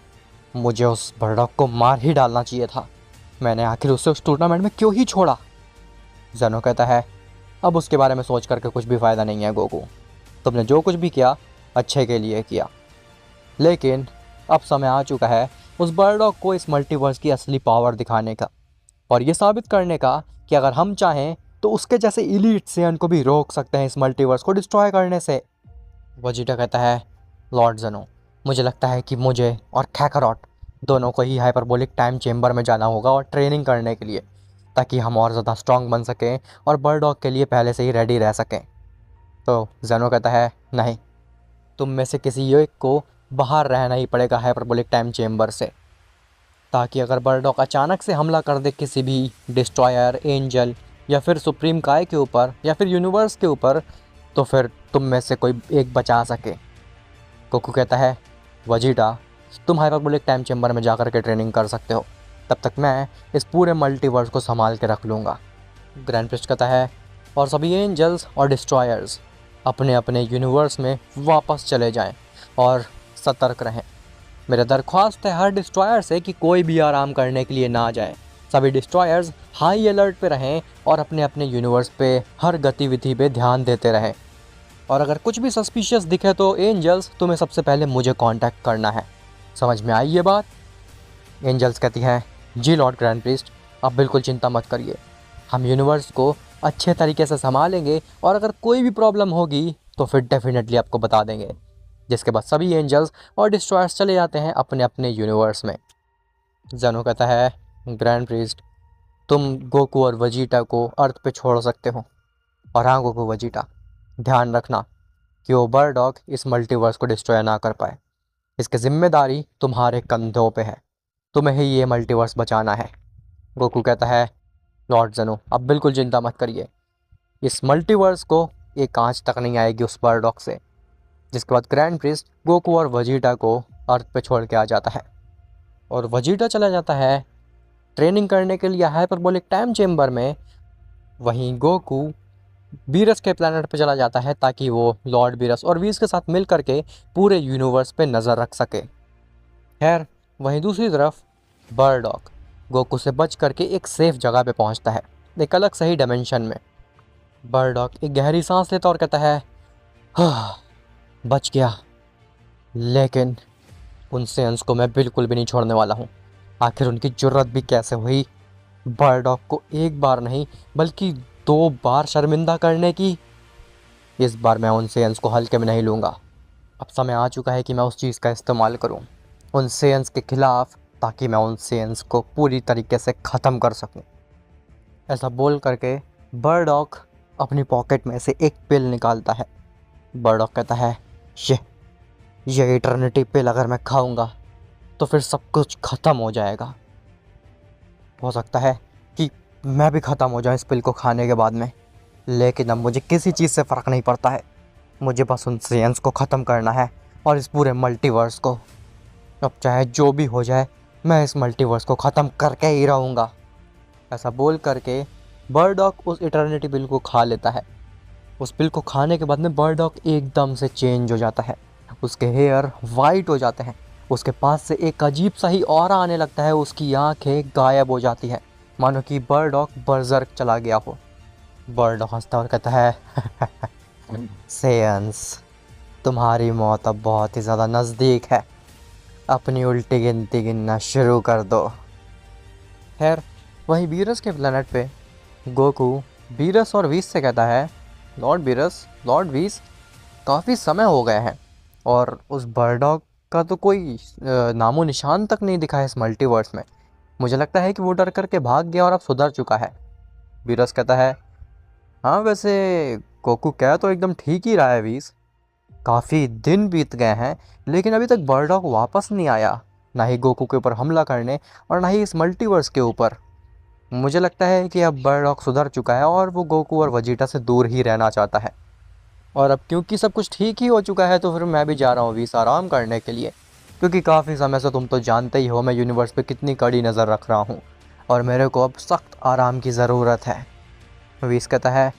मुझे उस बर्डॉक को मार ही डालना चाहिए था, मैंने आखिर उसे उस टूर्नामेंट में क्यों ही छोड़ा। ज़ेनो कहता है, अब उसके बारे में सोच करके कुछ भी फ़ायदा नहीं है गोकू, तुमने जो कुछ भी किया अच्छे के लिए किया, लेकिन अब समय आ चुका है उस बर्डॉक को इस मल्टीवर्स की असली पावर दिखाने का और ये साबित करने का कि अगर हम चाहें तो उसके जैसे इलीट सेयन को भी रोक सकते हैं इस मल्टीवर्स को डिस्ट्रॉय करने से। वजीटा कहता है, लॉर्ड ज़ेनो, मुझे लगता है कि मुझे और कैकारॉट दोनों को ही हाइपरबोलिक टाइम चेम्बर में जाना होगा और ट्रेनिंग करने के लिए, ताकि हम और ज़्यादा स्ट्रांग बन सकें और बर्डॉक के लिए पहले से ही रेडी रह सकें। तो ज़ेनो कहता है, नहीं, तुम में से किसी एक को बाहर रहना ही पड़ेगा हाइपरबोलिक टाइम चेम्बर से, ताकि अगर बर्डॉक अचानक से हमला कर दे किसी भी डिस्ट्रॉयर, एंजल या फिर सुप्रीम काय के ऊपर या फिर यूनिवर्स के ऊपर, तो फिर तुम में से कोई एक बचा सके। गोकू कहता है, वजीटा, तुम हाइपरबोलिक टाइम चेम्बर में जाकर के ट्रेनिंग कर सकते हो, तब तक मैं इस पूरे मल्टीवर्स को संभाल के रख लूँगा। ग्रैंड प्रिस्ट कहता है, और सभी एंजल्स और डिस्ट्रॉयर्स अपने अपने यूनिवर्स में वापस चले जाएं और सतर्क रहें। मेरा दरख्वास्त है हर डिस्ट्रॉयर से कि कोई भी आराम करने के लिए ना जाए, सभी डिस्ट्रॉयर्स हाई अलर्ट पे रहें और अपने अपने यूनिवर्स पे हर गतिविधि पे ध्यान देते रहें, और अगर कुछ भी सस्पिशियस दिखे तो एंजल्स तुम्हें सबसे पहले मुझे कांटेक्ट करना है। समझ में आई ये बात? एंजल्स कहती है, जी लॉर्ड ग्रैंड प्रीस्ट, आप बिल्कुल चिंता मत करिए, हम यूनिवर्स को अच्छे तरीके से संभालेंगे और अगर कोई भी प्रॉब्लम होगी तो फिर डेफिनेटली आपको बता देंगे। जिसके बाद सभी एंजल्स और डिस्ट्रॉयर्स चले जाते हैं अपने अपने यूनिवर्स में। ज़ेनो कहता है, ग्रैंड प्रीस्ट, तुम गोकू और वजीटा को अर्थ पे छोड़ सकते हो, और हाँ गोकू, वजीटा, ध्यान रखना कि वो बर्डॉक इस मल्टीवर्स को डिस्ट्रॉय ना कर पाए। इसकी जिम्मेदारी तुम्हारे कंधों पे है, तुम्हें ही ये मल्टीवर्स बचाना है। गोकू कहता है, लॉर्ड ज़ेनो, अब बिल्कुल चिंता मत करिए, इस मल्टीवर्स को एक आंच तक नहीं आएगी उस बर्डॉक से। जिसके बाद ग्रैंड प्रिस्ट गोकू और वजीटा को अर्थ पे छोड़ के आ जाता है और वजीटा चला जाता है ट्रेनिंग करने के लिए हाइपरबोलिक टाइम चेम्बर में। वहीं गोकू बीरस के प्लैनेट पे चला जाता है ताकि वो लॉर्ड बीरस और वीस के साथ मिल करके पूरे यूनिवर्स पे नज़र रख सके। खैर, वहीं दूसरी तरफ बर्डॉक गोकू से बच करके एक सेफ जगह पे पहुंचता है, एक अलग सही डायमेंशन में। बर्डॉक एक गहरी सांस लेता और कहता है, हाँ, बच गया, लेकिन उन सेंस को मैं बिल्कुल भी नहीं छोड़ने वाला हूँ। आखिर उनकी जुर्रत भी कैसे हुई बर्डॉक को एक बार नहीं बल्कि 2 बार शर्मिंदा करने की। इस बार मैं उन सेंस को हल्के में नहीं लूँगा। अब समय आ चुका है कि मैं उस चीज़ का इस्तेमाल करूँ उन सेंस के खिलाफ, ताकि मैं उन सेंस को पूरी तरीके से ख़त्म कर सकूँ। ऐसा बोल करके बर्डॉक अपनी पॉकेट में से एक पिल निकालता है। बर्डॉक कहता है, ये इटर्निटी पिल अगर मैं खाऊंगा तो फिर सब कुछ ख़त्म हो जाएगा। हो सकता है कि मैं भी ख़त्म हो जाऊँ इस पिल को खाने के बाद में, लेकिन अब मुझे किसी चीज़ से फ़र्क नहीं पड़ता है, मुझे बस उन सेंस को ख़त्म करना है और इस पूरे मल्टीवर्स को। अब चाहे जो भी हो जाए मैं इस मल्टीवर्स को ख़त्म करके ही रहूँगा। ऐसा बोल करके बर्डॉक उस इटर्निटी पिल को खा लेता है। उस पिल को खाने के बाद में बर्डॉक एकदम से चेंज हो जाता है। उसके हेयर वाइट हो जाते हैं। उसके पास से एक अजीब सा ही ऑरा आने लगता है। उसकी आंखें गायब हो जाती हैं, मानो कि बर्डॉक बर्जर्क चला गया हो। बर्डॉक हंसता और कहता है सेयंस, तुम्हारी मौत अब बहुत ही ज़्यादा नज़दीक है। अपनी उल्टी गिनती गिनना शुरू कर दो। खैर, वहीं बीरस के प्लेनेट पे गोकू बीरस और वीस से कहता है, लॉर्ड बीरस, लॉर्ड वीस, काफ़ी समय हो गए हैं और उस बर्डॉग का तो कोई नामो निशान तक नहीं दिखा है इस मल्टीवर्स में। मुझे लगता है कि वो डर करके भाग गया और अब सुधर चुका है। बीरस कहता है, हाँ वैसे गोकू कह तो एकदम ठीक ही रहा है वीस। काफ़ी दिन बीत गए हैं लेकिन अभी तक बर्डॉग वापस नहीं आया, ना ही गोकू के ऊपर हमला करने और ना ही इस मल्टीवर्स के ऊपर। मुझे लगता है कि अब बर्डॉग सुधर चुका है और वो गोकू और वजीटा से दूर ही रहना चाहता है। और अब क्योंकि सब कुछ ठीक ही हो चुका है तो फिर मैं भी जा रहा हूँ वीस आराम करने के लिए, क्योंकि काफ़ी समय से तुम तो जानते ही हो मैं यूनिवर्स पे कितनी कड़ी नज़र रख रहा हूँ और मेरे को अब सख्त आराम की ज़रूरत है। वीस कहता है,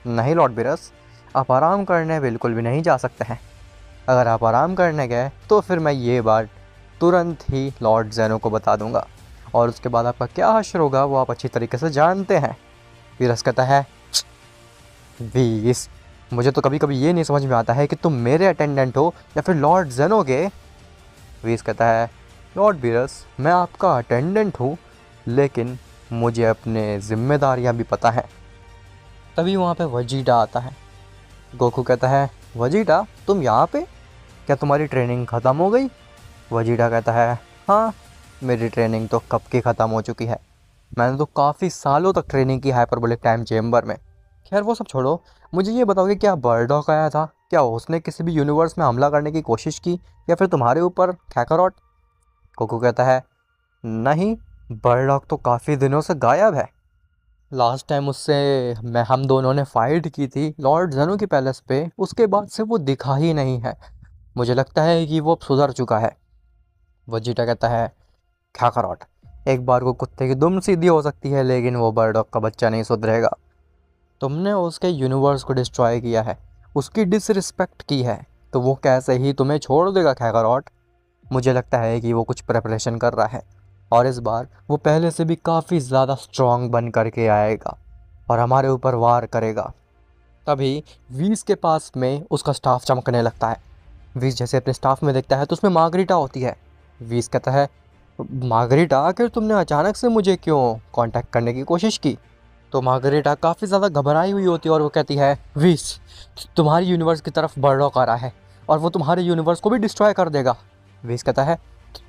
नहीं लॉर्ड बिरस, आप आराम करने बिल्कुल भी नहीं जा सकते हैं। अगर आप आराम करने गए तो फिर मैं ये बात तुरंत ही लॉर्ड ज़ेनो को बता दूंगा और उसके बाद आपका क्या हश्र होगा वो आप अच्छी तरीके से जानते हैं। वीरस कहता है, वीस, मुझे तो कभी कभी ये नहीं समझ में आता है कि तुम मेरे अटेंडेंट हो या फिर लॉर्ड ज़ेनो के। वीस कहता है, लॉर्ड वीरस, मैं आपका अटेंडेंट हूँ लेकिन मुझे अपने जिम्मेदारियाँ भी पता हैं। तभी वहाँ पे वजीटा आता है। गोकू कहता है, वजीटा तुम यहाँ पे, क्या तुम्हारी ट्रेनिंग ख़त्म हो गई? वजीटा कहता है, हाँ मेरी ट्रेनिंग तो कब की ख़त्म हो चुकी है। मैंने तो काफ़ी सालों तक ट्रेनिंग की हाइपरबोलिक टाइम चेम्बर में। खैर वो सब छोड़ो, मुझे ये बताओगे क्या बर्डॉक आया था, क्या उसने किसी भी यूनिवर्स में हमला करने की कोशिश की या फिर तुम्हारे ऊपर कैकारोट? कोको कहता है, नहीं, बर्डॉक तो काफ़ी दिनों से गायब है। लास्ट टाइम उससे हम दोनों ने फाइट की थी लॉर्ड ज़ेनो के पैलेस पे, उसके बाद से वो दिखा ही नहीं है। मुझे लगता है कि वो अब सुधर चुका है। वजीटा कहता है, कैकारोट, एक बार को कुत्ते की दुम सीधी हो सकती है लेकिन वो बर्डॉक का बच्चा नहीं सुधरेगा। तुमने उसके यूनिवर्स को डिस्ट्रॉय किया है, उसकी डिसरिस्पेक्ट की है, तो वो कैसे ही तुम्हें छोड़ देगा कैकारोट? मुझे लगता है कि वो कुछ प्रिपरेशन कर रहा है और इस बार वो पहले से भी काफ़ी ज़्यादा स्ट्रॉन्ग बन करके आएगा और हमारे ऊपर वार करेगा। तभी वीस के पास में उसका स्टाफ चमकने लगता है। वीस जैसे अपने स्टाफ में देखता है तो उसमें मार्गरीटा होती है। वीस कहता है, मार्गरीटा, आखिर तुमने अचानक से मुझे क्यों कांटेक्ट करने की कोशिश की? तो मार्गरीटा काफ़ी ज़्यादा घबराई हुई होती है और वो कहती है, वीस, तुम्हारी यूनिवर्स की तरफ बर्डॉक आ रहा है और वो तुम्हारे यूनिवर्स को भी डिस्ट्रॉय कर देगा। वीस कहता है,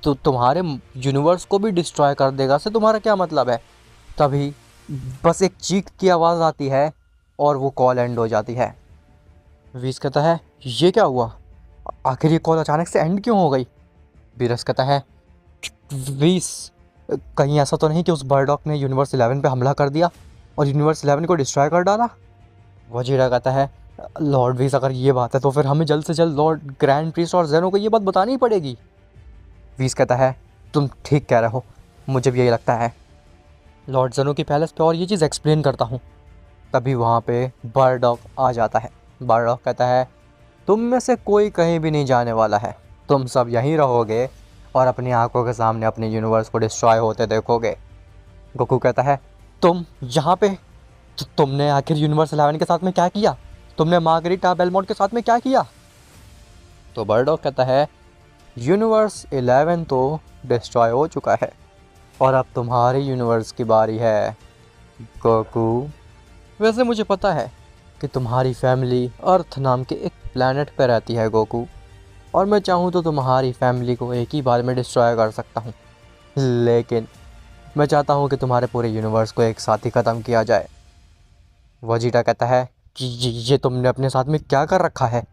तो तुम्हारे यूनिवर्स को भी डिस्ट्रॉय कर देगा से तुम्हारा क्या मतलब है? तभी बस एक चीख की आवाज़ आती है और वो कॉल एंड हो जाती है। वीस कहता है, ये क्या हुआ? आखिर ये कॉल अचानक से एंड क्यों हो गई? बीरस कहता है, वीस, कहीं ऐसा तो नहीं कि उस बर्डॉक ने यूनिवर्स 11 पे हमला कर दिया और यूनिवर्स 11 को डिस्ट्रॉय कर डाला? वजीरा कहता है, लॉर्ड वीस, अगर ये बात है तो फिर हमें जल्द से जल्द लॉर्ड ग्रैंड प्रीस्ट और ज़ेनो को ये बात बतानी पड़ेगी। वीस कहता है, तुम ठीक कह रहे हो, मुझे भी यही लगता है। लॉर्ड ज़ेनो की पैलेस पे और ये चीज़ एक्सप्लेन करता हूँ। तभी वहाँ पे बर्डॉक आ जाता है। बर्डॉक कहता है, तुम में से कोई कहीं भी नहीं जाने वाला है, तुम सब यहीं रहोगे और अपनी आंखों के सामने अपने यूनिवर्स को डिस्ट्रॉय होते देखोगे। गोकू कहता है, तुम यहाँ पे, तुमने आखिर यूनिवर्स 11 के साथ में क्या किया? तुमने मार्गरीटा बेलमोंट के साथ में क्या किया? तो बर्डॉक कहता है, यूनिवर्स 11 तो डिस्ट्रॉय हो चुका है और अब तुम्हारी यूनिवर्स की बारी है गोकू। वैसे मुझे पता है कि तुम्हारी फैमिली अर्थ नाम के एक प्लैनेट पर रहती है गोकू, और मैं चाहूँ तो तुम्हारी फैमिली को एक ही बार में डिस्ट्रॉय कर सकता हूँ, लेकिन मैं चाहता हूँ कि तुम्हारे पूरे यूनिवर्स को एक साथ ही ख़त्म किया जाए। वजीटा कहता है कि ये तुमने अपने साथ में क्या कर रखा है?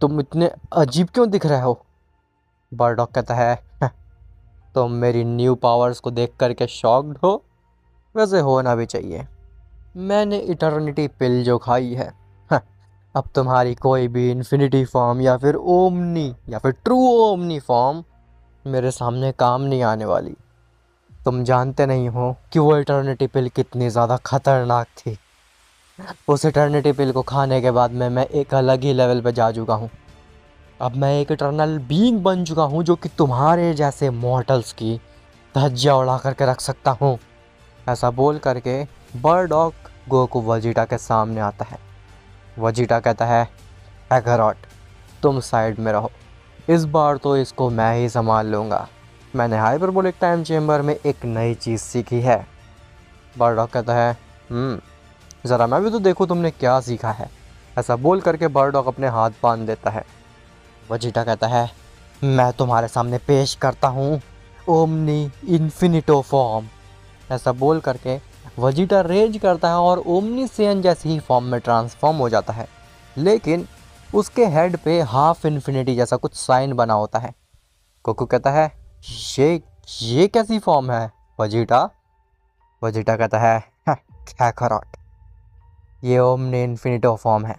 तुम इतने अजीब क्यों दिख रहे हो? बर्डॉक कहता है, तुम मेरी न्यू पावर्स को देख करके शॉक्ड हो? वैसे होना भी चाहिए, मैंने इटर्निटी पिल जो खाई है, अब तुम्हारी कोई भी इन्फिनिटी फॉर्म या फिर ओमनी या फिर ट्रू ओमनी फॉर्म मेरे सामने काम नहीं आने वाली। तुम जानते नहीं हो कि वो इटर्निटी पिल कितनी ज़्यादा खतरनाक थी। उस इटर्निटी पिल को खाने के बाद में मैं एक अलग ही लेवल पे जा चुका हूँ। अब मैं एक इटर्नल बीइंग बन चुका हूँ जो कि तुम्हारे जैसे मॉर्टल्स की धज्जियाँ उड़ा करके रख सकता हूँ। ऐसा बोल करके बर्डॉग गोकू वजीटा के सामने आता है। वजीटा कहता है, काकारोट, तुम साइड में रहो, इस बार तो इसको मैं ही संभाल लूँगा। मैंने हाइपरबोलिक टाइम चेम्बर में एक नई चीज़ सीखी है। बर्डॉग कहता है, ज़रा मैं भी तो देखूँ तुमने क्या सीखा है। ऐसा बोल करके बर्डॉग अपने हाथ बांध देता है। वजीटा कहता है, मैं तुम्हारे सामने पेश करता हूँ ओमनी इन्फिनिटो फॉर्म। ऐसा बोल करके वजीटा रेज करता है और ओमनी सेयन जैसी ही फॉर्म में ट्रांसफॉर्म हो जाता है, लेकिन उसके हेड पे हाफ इन्फिनिटी जैसा कुछ साइन बना होता है। गोकू कहता है, ये ये कैसी फॉर्म है वजीटा? वजीटा कहता है, काकारोट, ये ओमनी इन्फिनिटो फॉर्म है।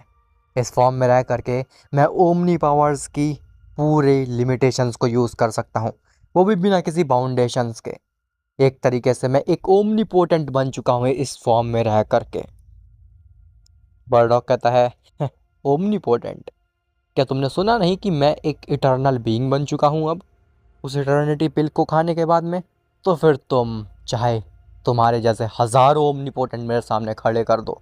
इस फॉर्म में रह करके मैं ओमनी पावर्स की पूरे लिमिटेशंस को यूज़ कर सकता हूँ, वो भी बिना किसी बाउंडेशंस के। एक तरीके से मैं एक ओमनी पोटेंट बन चुका हूँ इस फॉर्म में रह करके। बर्डॉग कहता है, ओमनी पोटेंट? क्या तुमने सुना नहीं कि मैं एक इटर्नल बीइंग बन चुका हूँ अब, उस इटर्निटी पिल को खाने के बाद में? तो फिर तुम चाहे तुम्हारे जैसे हज़ारों ओमनी पोटेंट मेरे सामने खड़े कर दो,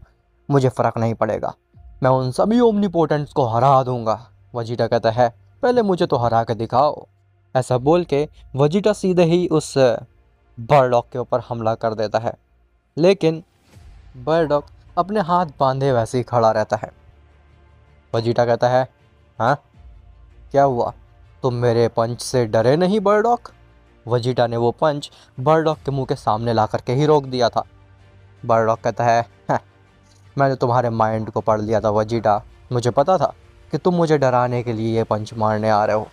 मुझे फ़र्क नहीं पड़ेगा। मैं उन सभी ओमनी पोटेंट्स को हरा दूंगा। वजीटा कहता है, पहले मुझे तो हरा के दिखाओ। ऐसा बोल के वजीटा सीधे ही उस बर्डॉग के ऊपर हमला कर देता है, लेकिन बर्डॉग अपने हाथ बांधे वैसे ही खड़ा रहता है। वजीटा कहता है, हाँ क्या हुआ, तुम मेरे पंच से डरे नहीं बर्डॉग? वजीटा ने वो पंच बर्डॉग के मुंह के सामने ला करके ही रोक दिया था। बर्डॉग कहता है, "हाँ, मैंने तुम्हारे माइंड को पढ़ लिया था वजीटा, मुझे पता था कि तुम मुझे डराने के लिए ये पंच मारने आ रहे हो।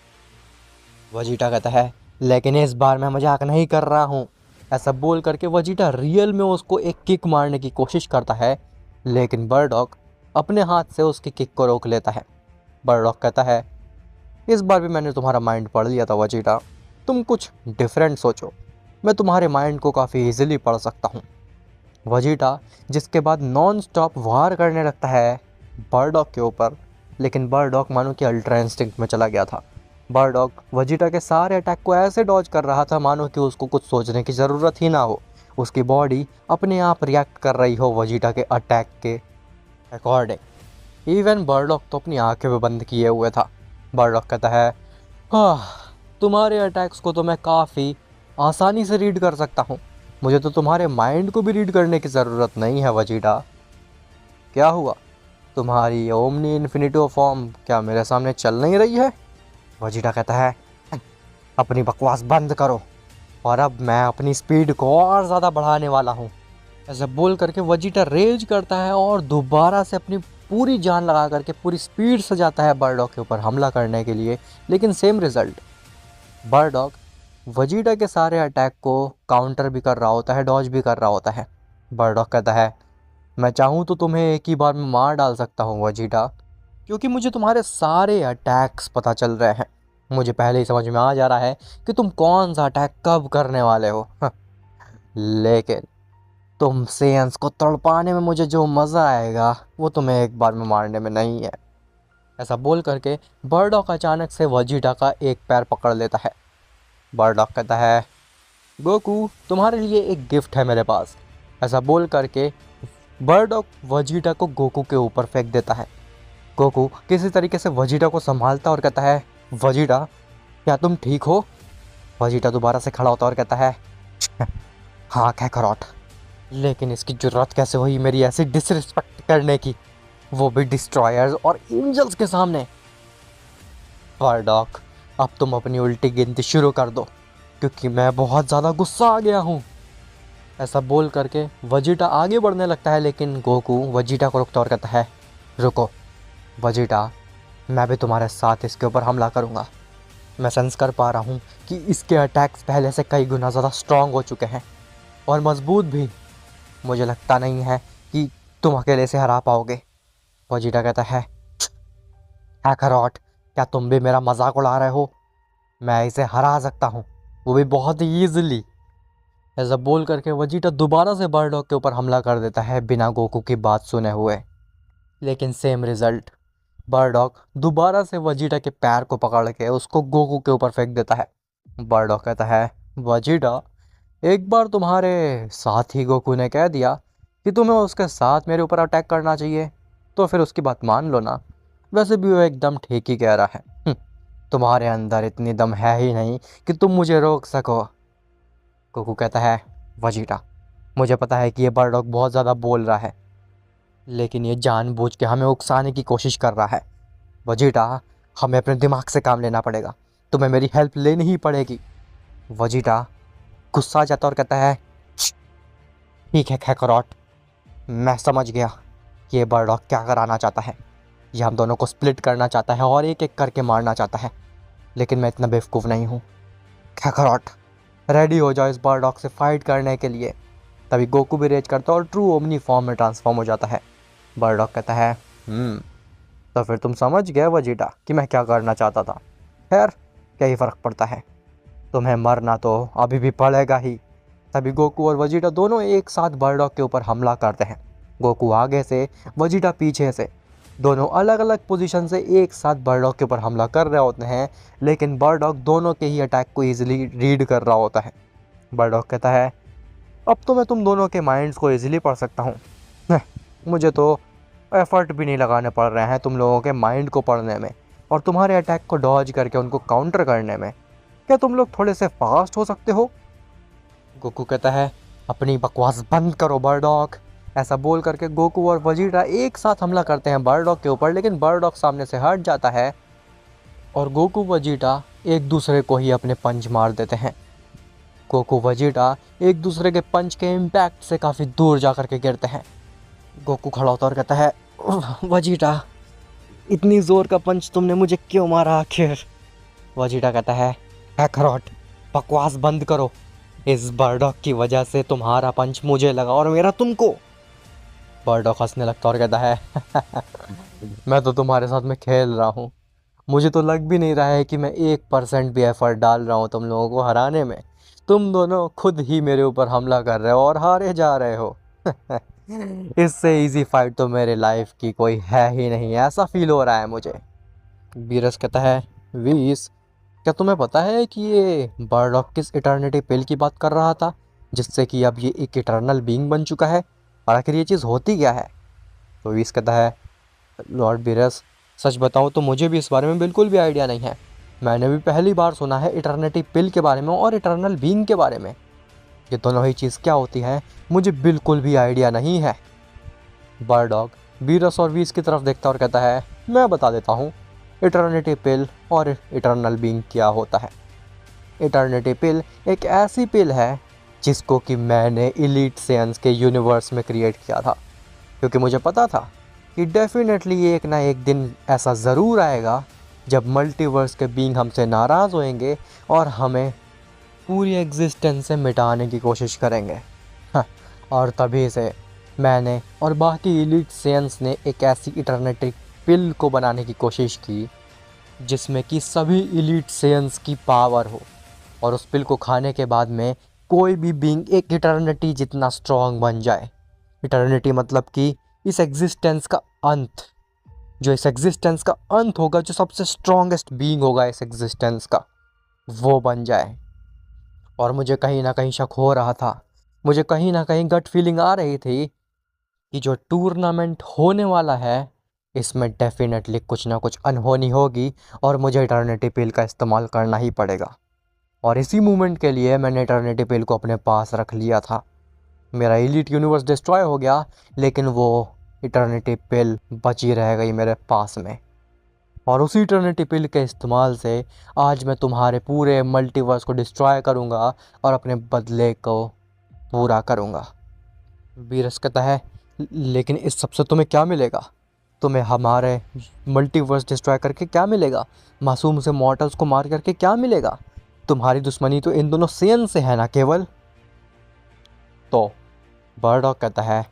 वजीटा कहता है, लेकिन इस बार मैं मजाक नहीं कर रहा हूँ। ऐसा बोल करके वजीटा रियल में उसको एक किक मारने की कोशिश करता है, लेकिन बर्डॉग अपने हाथ से उसकी किक को रोक लेता है। बर्डॉग कहता है, इस बार भी मैंने तुम्हारा माइंड पढ़ लिया था वजीटा, तुम कुछ डिफरेंट सोचो, मैं तुम्हारे माइंड को काफ़ी इजीली पढ़ सकता हूँ। वजीटा जिसके बाद नॉन स्टॉप वार करने लगता है बर्डॉग के ऊपर, लेकिन बर्डॉग मानो कि अल्ट्रा इंस्टिंक्ट में चला गया था। बर्डॉग वजीटा के सारे अटैक को ऐसे डॉज कर रहा था मानो कि उसको कुछ सोचने की ज़रूरत ही ना हो, उसकी बॉडी अपने आप रिएक्ट कर रही हो वजीटा के अटैक के अकॉर्डिंग। इवन बर्डॉग तो अपनी आंखें भी बंद किए हुए था। बर्डॉग कहता है, हाँ, तुम्हारे अटैक्स को तो मैं काफ़ी आसानी से रीड कर सकता हूँ, मुझे तो तुम्हारे माइंड को भी रीड करने की ज़रूरत नहीं है वजीटा। क्या हुआ, तुम्हारी ओमनी इन्फिनिटो फॉर्म क्या मेरे सामने चल नहीं रही है? वजीटा कहता है, अपनी बकवास बंद करो, और अब मैं अपनी स्पीड को और ज़्यादा बढ़ाने वाला हूँ। ऐसा बोल करके वजीटा रेज करता है और दोबारा से अपनी पूरी जान लगा करके पूरी स्पीड से जाता है बर्डॉग के ऊपर हमला करने के लिए, लेकिन सेम रिजल्ट। बर्डॉग वजीटा के सारे अटैक को काउंटर भी कर रहा होता है, डॉज भी कर रहा होता है। बर्डॉग कहता है, मैं चाहूँ तो तुम्हें एक ही बार में मार डाल सकता हूँ वजीटा, क्योंकि मुझे तुम्हारे सारे अटैक्स पता चल रहे हैं। मुझे पहले ही समझ में आ जा रहा है कि तुम कौन सा अटैक कब करने वाले हो। लेकिन तुम सेयंस को तड़पाने में मुझे जो मज़ा आएगा वो तुम्हें एक बार में मारने में नहीं है। ऐसा बोल करके बर्डॉग अचानक से वजीटा का एक पैर पकड़ लेता है। बर्डॉग कहता है, गोकू, तुम्हारे लिए एक गिफ्ट है मेरे पास। ऐसा बोल करके बर्डॉग वजीटा को गोकू के ऊपर फेंक देता है। गोकू किसी तरीके से वजीटा को संभालता और कहता है, वजीटा, क्या तुम ठीक हो? वजीटा दोबारा से खड़ा होता और कहता है, हाँ काकारोट, लेकिन इसकी जरूरत कैसे हुई मेरी ऐसी डिसरिस्पेक्ट करने की, वो भी डिस्ट्रॉयर्स और एंजल्स के सामने? बर्डॉग, अब तुम अपनी उल्टी गिनती शुरू कर दो, क्योंकि मैं बहुत ज़्यादा गुस्सा आ गया हूँ। ऐसा बोल करके वजीटा आगे बढ़ने लगता है, लेकिन गोकू वजीटा को रोकता और कहता है, रुको वजीटा, मैं भी तुम्हारे साथ इसके ऊपर हमला करूँगा। मैं सेंस कर पा रहा हूँ कि इसके अटैक्स पहले से कई गुना ज़्यादा स्ट्रॉन्ग हो चुके हैं और मजबूत भी। मुझे लगता नहीं है कि तुम अकेले से हरा पाओगे। वजीटा कहता है, काकारोट, क्या तुम भी मेरा मजाक उड़ा रहे हो? मैं इसे हरा सकता हूँ, वो भी बहुत ही ईजिली। ऐसा बोल करके वजीटा दोबारा से बर्डॉग के ऊपर हमला कर देता है बिना गोकू की बात सुने हुए। लेकिन सेम रिजल्ट, बर्डॉग दोबारा से वजीटा के पैर को पकड़ के उसको गोकू के ऊपर फेंक देता है। बर्डॉग कहता है, वजीटा, एक बार तुम्हारे साथी गोकू ने कह दिया कि तुम्हें उसके साथ मेरे ऊपर अटैक करना चाहिए, तो फिर उसकी बात मान लो ना। वैसे भी वो एकदम ठीक ही कह रहा है। तुम्हारे अंदर इतनी दम है ही नहीं कि तुम मुझे रोक सको। गोकू कहता है, वजीटा, मुझे पता है कि ये बर्डॉग बहुत ज़्यादा बोल रहा है, लेकिन ये जानबूझ के हमें उकसाने की कोशिश कर रहा है। वजीटा, हमें अपने दिमाग से काम लेना पड़ेगा, तुम्हें मेरी हेल्प लेनी ही पड़ेगी। वजीटा गुस्सा आ जाता और कहता है, ठीक है खैकरॉट, मैं समझ गया कि ये बर्डॉग क्या कराना चाहता है। ये हम दोनों को स्प्लिट करना चाहता है और एक एक करके मारना चाहता है, लेकिन मैं इतना बेवकूफ़ नहीं हूँ। खैकरॉट, रेडी हो जाओ इस बर्डॉग से फाइट करने के लिए। तभी गोकू भी रेज करता है और ट्रू ओमनी फॉर्म में ट्रांसफॉर्म हो जाता है। बर्डॉग कहता है, तो फिर तुम समझ गए वजीटा कि मैं क्या करना चाहता था। खैर, क्या ही फ़र्क पड़ता है, तुम्हें मरना तो अभी भी पड़ेगा ही। तभी गोकू और वजीटा दोनों एक साथ बर्डॉग के ऊपर हमला करते हैं। गोकू आगे से, वजीटा पीछे से, दोनों अलग अलग पोजीशन से एक साथ बर्डॉग के ऊपर हमला कर रहे होते हैं, लेकिन बर्डॉग दोनों के ही अटैक को ईजिली रीड कर रहा होता है। बर्डॉग कहता है, अब तो मैं तुम दोनों के माइंड्स को ईजिली पढ़ सकता हूँ। मुझे तो एफर्ट भी नहीं लगाने पड़ रहे हैं तुम लोगों के माइंड को पढ़ने में और तुम्हारे अटैक को डॉज करके उनको काउंटर करने में। क्या तुम लोग थोड़े से फास्ट हो सकते हो? गोकू कहता है, अपनी बकवास बंद करो बर्डॉग। ऐसा बोल करके गोकू और वजीटा एक साथ हमला करते हैं बर्डॉग के ऊपर, लेकिन बर्डॉग सामने से हट जाता है और गोकू वजीटा एक दूसरे को ही अपने पंच मार देते हैं। गोकू वजीटा एक दूसरे के पंच के इम्पैक्ट से काफ़ी दूर जा कर के गिरते हैं। गोकू खड़ा होता और कहता है, वजीटा, इतनी ज़ोर का पंच तुमने मुझे क्यों मारा आखिर? वजीटा कहता है, खैकरॉट, बकवास बंद करो। इस बर्डॉग की वजह से तुम्हारा पंच मुझे लगा और मेरा तुमको। बर्डॉग हंसने लगता और कहता है, मैं तो तुम्हारे साथ में खेल रहा हूँ। मुझे तो लग भी नहीं रहा है कि मैं 1% भी एफर्ट डाल रहा हूँ तुम लोगों को हराने में। तुम दोनों खुद ही मेरे ऊपर हमला कर रहे हो और हारे जा रहे हो। इससे इजी फाइट तो मेरे लाइफ की कोई है ही नहीं, ऐसा फील हो रहा है मुझे। बीरस कहता है, वीस, क्या तुम्हें पता है कि ये बर्डॉग किस इटर्निटी पिल की बात कर रहा था, जिससे कि अब ये एक इटर्नल बीइंग बन चुका है? और आखिर ये चीज़ होती क्या है? तो वीस कहता है, लॉर्ड बीरस, सच बताऊँ तो मुझे भी इस बारे में बिल्कुल भी आइडिया नहीं है। मैंने भी पहली बार सुना है इटर्निटी पिल के बारे में और इटर्नल बीइंग के बारे में। ये दोनों ही चीज़ क्या होती हैं मुझे बिल्कुल भी आइडिया नहीं है। बर्डॉग बीरस और वीस की तरफ देखता और कहता है, मैं बता देता हूँ इटर्निटी पिल और इटर्नल बीइंग क्या होता है। इटर्निटी पिल एक ऐसी पिल है जिसको कि मैंने इलीट सेंस के यूनिवर्स में क्रिएट किया था, क्योंकि मुझे पता था कि डेफिनेटली एक ना एक दिन ऐसा ज़रूर आएगा जब मल्टीवर्स के बीइंग हमसे नाराज़ होंगे और हमें पूरी एग्जिस्टेंस से मिटाने की कोशिश करेंगे। और तभी से मैंने और बाकी इलीट सेंस ने एक ऐसी इटर्निटी पिल को बनाने की कोशिश की जिसमें कि सभी इलीट सेंस की पावर हो, और उस पिल को खाने के बाद में कोई भी बीइंग एक इटर्निटी जितना स्ट्रॉन्ग बन जाए। इटर्निटी मतलब कि इस एग्जिस्टेंस का अंत, जो इस एग्जिस्टेंस का अंत होगा, जो सबसे स्ट्रॉन्गेस्ट बीइंग होगा इस एग्जिस्टेंस का, वो बन जाए। और मुझे कहीं ना कहीं शक हो रहा था, मुझे कहीं ना कहीं गट फीलिंग आ रही थी कि जो टूर्नामेंट होने वाला है इसमें डेफिनेटली कुछ ना कुछ अनहोनी होगी और मुझे इटर्निटी पिल का इस्तेमाल करना ही पड़ेगा। और इसी मूवमेंट के लिए मैंने इटर्निटी पिल को अपने पास रख लिया था। मेरा इलीट यूनिवर्स डिस्ट्रॉय हो गया, लेकिन वो इटर्निटी पिल बची रह गई मेरे पास में। और उसी इटर्निटी पिल के इस्तेमाल से आज मैं तुम्हारे पूरे मल्टीवर्स को डिस्ट्रॉय करूँगा और अपने बदले को पूरा करूँगा। बीरस कहता है, लेकिन इस सबसे तुम्हें क्या मिलेगा? तुम्हें हमारे मल्टीवर्स डिस्ट्रॉय करके क्या मिलेगा? मासूम से मॉर्टल्स को मार करके क्या मिलेगा? तुम्हारी दुश्मनी तो इन दोनों सेन से है ना केवल। तो बर्डॉग कहता है,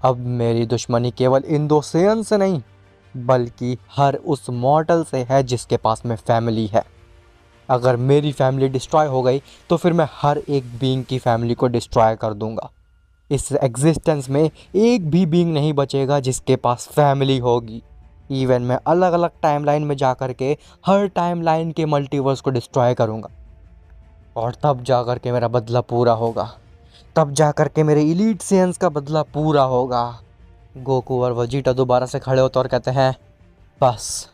अब मेरी दुश्मनी केवल इन दो सेन से नहीं, बल्कि हर उस मॉर्टल से है जिसके पास में फैमिली है। अगर मेरी फैमिली डिस्ट्रॉय हो गई तो फिर मैं हर एक बीइंग की फैमिली को डिस्ट्रॉय कर दूंगा। इस एग्जिस्टेंस में एक भी बीइंग नहीं बचेगा जिसके पास फैमिली होगी। इवन मैं अलग अलग टाइमलाइन में जा कर के हर टाइमलाइन के मल्टीवर्स को डिस्ट्रॉय करूंगा, और तब जा कर के मेरा बदला पूरा होगा। तब जा कर के मेरे इलीट सेंस का बदला पूरा होगा। गोकू और वजीटा दोबारा से खड़े होते और कहते हैं, बस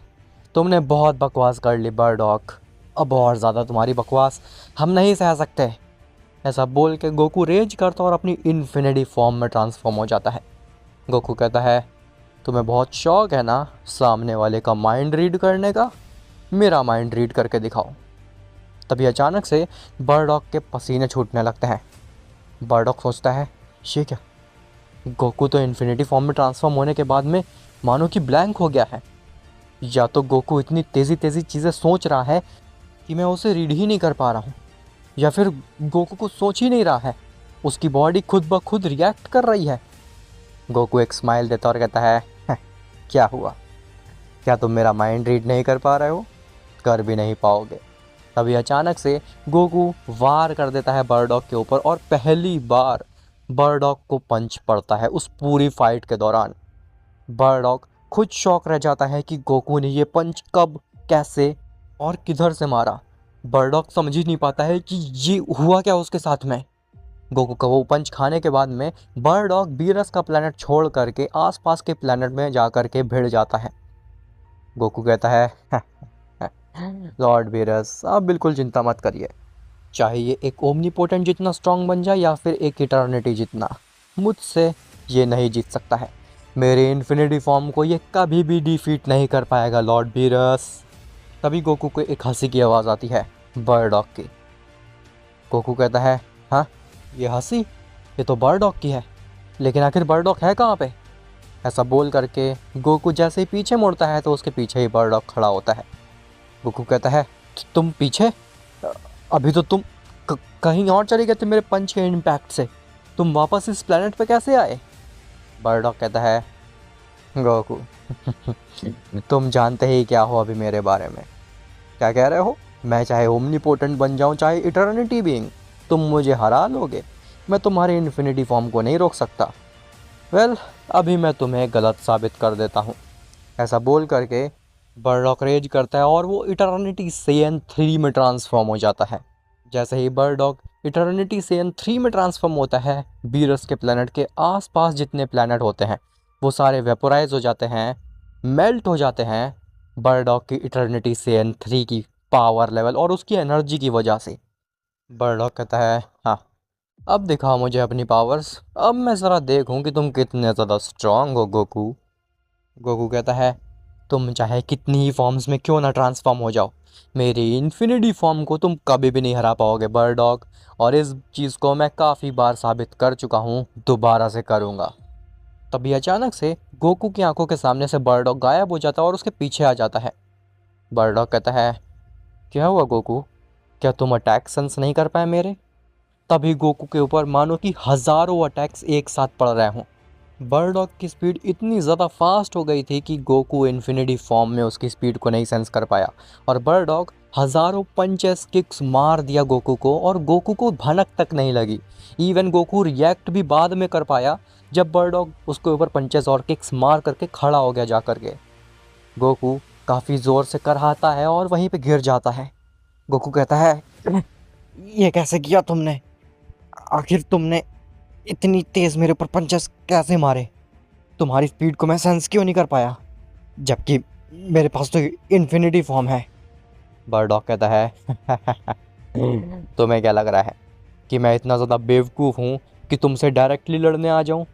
तुमने बहुत बकवास कर ली बर्डॉक, अब और ज़्यादा तुम्हारी बकवास हम नहीं सह सकते। ऐसा बोल के गोकू रेज करता और अपनी इन्फिनिटी फॉर्म में ट्रांसफॉर्म हो जाता है। गोकू कहता है, तुम्हें बहुत शौक है ना सामने वाले का माइंड रीड करने का, मेरा माइंड रीड करके दिखाओ। तभी अचानक से बर्डॉक के पसीने छूटने लगते हैं। बर्डॉक सोचता है, ये क्या, गोकू तो इन्फिनिटी फॉर्म में ट्रांसफॉर्म होने के बाद में मानो कि ब्लैंक हो गया है। या तो गोकू इतनी तेज़ी तेज़ी चीज़ें सोच रहा है कि मैं उसे रीड ही नहीं कर पा रहा हूँ, या फिर गोकू को सोच ही नहीं रहा है, उसकी बॉडी खुद ब खुद रिएक्ट कर रही है। गोकू एक स्माइल देता और कहता है, क्या हुआ, क्या तुम मेरा माइंड रीड नहीं कर पा रहे हो, कर भी नहीं पाओगे। तभी अचानक से गोकू वार कर देता है बर्डॉक के ऊपर, और पहली बार बर्डॉक को पंच पड़ता है उस पूरी फाइट के दौरान। बर्डॉक खुद शॉक रह जाता है कि गोकू ने ये पंच कब, कैसे और किधर से मारा। बर्डॉक समझ ही नहीं पाता है कि ये हुआ क्या उसके साथ में। गोकू का वो पंच खाने के बाद में बर्डॉक बीरस का प्लेनेट छोड़ करके आसपास के प्लेनेट में जा कर के भिड़ जाता है। गोकू कहता है, लॉर्ड बीरस आप बिल्कुल चिंता मत करिए, चाहे ये एक ओमनीपोटेंट जितना स्ट्रांग बन जाए या फिर एक इटर्निटी जितना, मुझसे ये नहीं जीत सकता है। मेरे इन्फिनिटी फॉर्म को ये कभी भी डिफीट नहीं कर पाएगा लॉर्ड बीरस। तभी गोकू को एक हंसी की आवाज़ आती है बर्डॉक की। गोकू कहता है, हाँ ये हंसी, ये तो बर्डॉक की है, लेकिन आखिर बर्डॉक है कहाँ पे। ऐसा बोल करके गोकू जैसे ही पीछे मुड़ता है तो उसके पीछे ही बर्डॉक खड़ा होता है। गोकू कहता है, तुम पीछे, अभी तो तुम कहीं और चले गए थे मेरे पंच के इम्पैक्ट से, तुम वापस इस प्लेनेट पे कैसे आए। बर्डॉक कहता है, गोकू तुम जानते ही क्या हो अभी मेरे बारे में, क्या कह रहे हो, मैं चाहे ओमनीपोटेंट बन जाऊं चाहे इटर्निटी बीइंग, तुम मुझे हरा लोगे, मैं तुम्हारे इन्फिनिटी फॉर्म को नहीं रोक सकता। वेल अभी मैं तुम्हें गलत साबित कर देता हूँ। ऐसा बोल करके बर्डॉक रेज करता है और वो इटर्निटी सेन 3 में ट्रांसफॉर्म हो जाता है। जैसे ही बर्डॉक इटर्निटी सेन 3 में ट्रांसफॉर्म होता है, बीरस के प्लैनेट के आसपास जितने प्लैनेट होते हैं वो सारे वेपोराइज हो जाते हैं, मेल्ट हो जाते हैं बर्डॉक की इटर्निटी सेन 3 की पावर लेवल और उसकी एनर्जी की वजह से। बर्डॉक कहता है, हाँ अब दिखाओ मुझे अपनी पावर्स, अब मैं ज़रा देखूं कि तुम कितने ज़्यादा स्ट्रांग हो गोकू। गोकू कहता है, तुम चाहे कितनी ही फॉर्म्स में क्यों ना ट्रांसफॉर्म हो जाओ, मेरी इन्फिनिटी फॉर्म को तुम कभी भी नहीं हरा पाओगे बर्डॉक, और इस चीज़ को मैं काफ़ी बार साबित कर चुका हूँ, दोबारा से करूँगा। तभी अचानक से गोकू की आंखों के सामने से बर्डॉक गायब हो जाता है और उसके पीछे आ जाता है। बर्डॉक कहता है, क्या हुआ गोकू, क्या तुम अटैक सेंस नहीं कर पाए मेरे। तभी गोकू के ऊपर मानो कि हज़ारों अटैक्स एक साथ पड़ रहे हों। बर्डॉक की स्पीड इतनी ज़्यादा फास्ट हो गई थी कि गोकू इन्फिनिटी फॉर्म में उसकी स्पीड को नहीं सेंस कर पाया, और बर्डॉक हज़ारों पंचेस किक्स मार दिया गोकू को, और गोकू को भनक तक नहीं लगी। इवन गोकू रिएक्ट भी बाद में कर पाया जब बर्डॉक उसके ऊपर पंचेस और किक्स मार करके खड़ा हो गया जा करके। गोकू काफ़ी ज़ोर से करहाता है और वहीं पे गिर जाता है। गोकू कहता है, ये कैसे किया तुमने, आखिर तुमने इतनी तेज़ मेरे ऊपर पंचेस कैसे मारे, तुम्हारी स्पीड को मैं सेंस क्यों नहीं कर पाया, जबकि मेरे पास तो इन्फिनिटी फॉर्म है। बर्डॉक कहता है, तुम्हें क्या लग रहा है कि मैं इतना ज़्यादा बेवकूफ़ हूँ कि तुमसे डायरेक्टली लड़ने आ जाऊँ।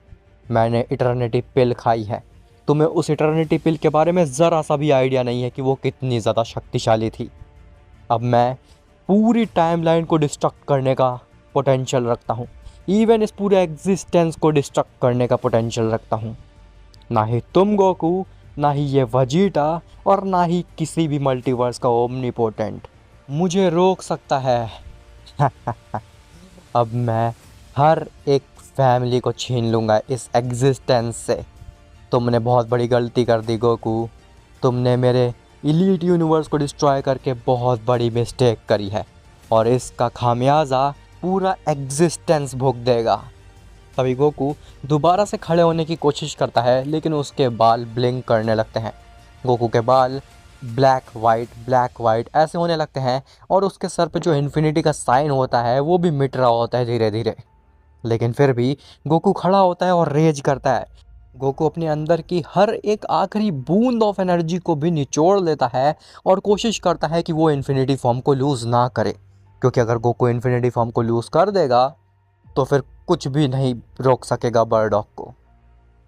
मैंने इटर्निटी पिल खाई है, तुम्हें उस इटर्निटी पिल के बारे में ज़रा सा भी आइडिया नहीं है कि वो कितनी ज़्यादा शक्तिशाली थी। अब मैं पूरी टाइमलाइन को डिस्ट्रक्ट करने का पोटेंशियल रखता हूँ, इवन इस पूरे एग्जिस्टेंस को डिस्ट्रक्ट करने का पोटेंशियल रखता हूँ। ना ही तुम गोकू, ना ही ये वजीटा, और ना ही किसी भी मल्टीवर्स का ओमनीपोटेंट मुझे रोक सकता है। अब मैं हर एक फैमिली को छीन लूँगा इस एग्जिस्टेंस से। तुमने बहुत बड़ी गलती कर दी गोकू, तुमने मेरे इलीट यूनिवर्स को डिस्ट्रॉय करके बहुत बड़ी मिस्टेक करी है और इसका खामियाजा पूरा एग्जिस्टेंस भोग देगा। तभी गोकू दोबारा से खड़े होने की कोशिश करता है, लेकिन उसके बाल ब्लिंक करने लगते हैं। गोकू के बाल ब्लैक वाइट ऐसे होने लगते हैं और उसके सर पे जो इन्फिनिटी का साइन होता है वो भी मिट रहा होता है धीरे धीरे। लेकिन फिर भी गोकू खड़ा होता है और रेज करता है। गोकू अपने अंदर की हर एक आखिरी बूंद ऑफ एनर्जी को भी निचोड़ लेता है और कोशिश करता है कि वो इन्फिनिटी फॉर्म को लूज़ ना करे, क्योंकि अगर गोकू इन्फिनिटी फॉर्म को लूज़ कर देगा तो फिर कुछ भी नहीं रोक सकेगा बर्डॉक को।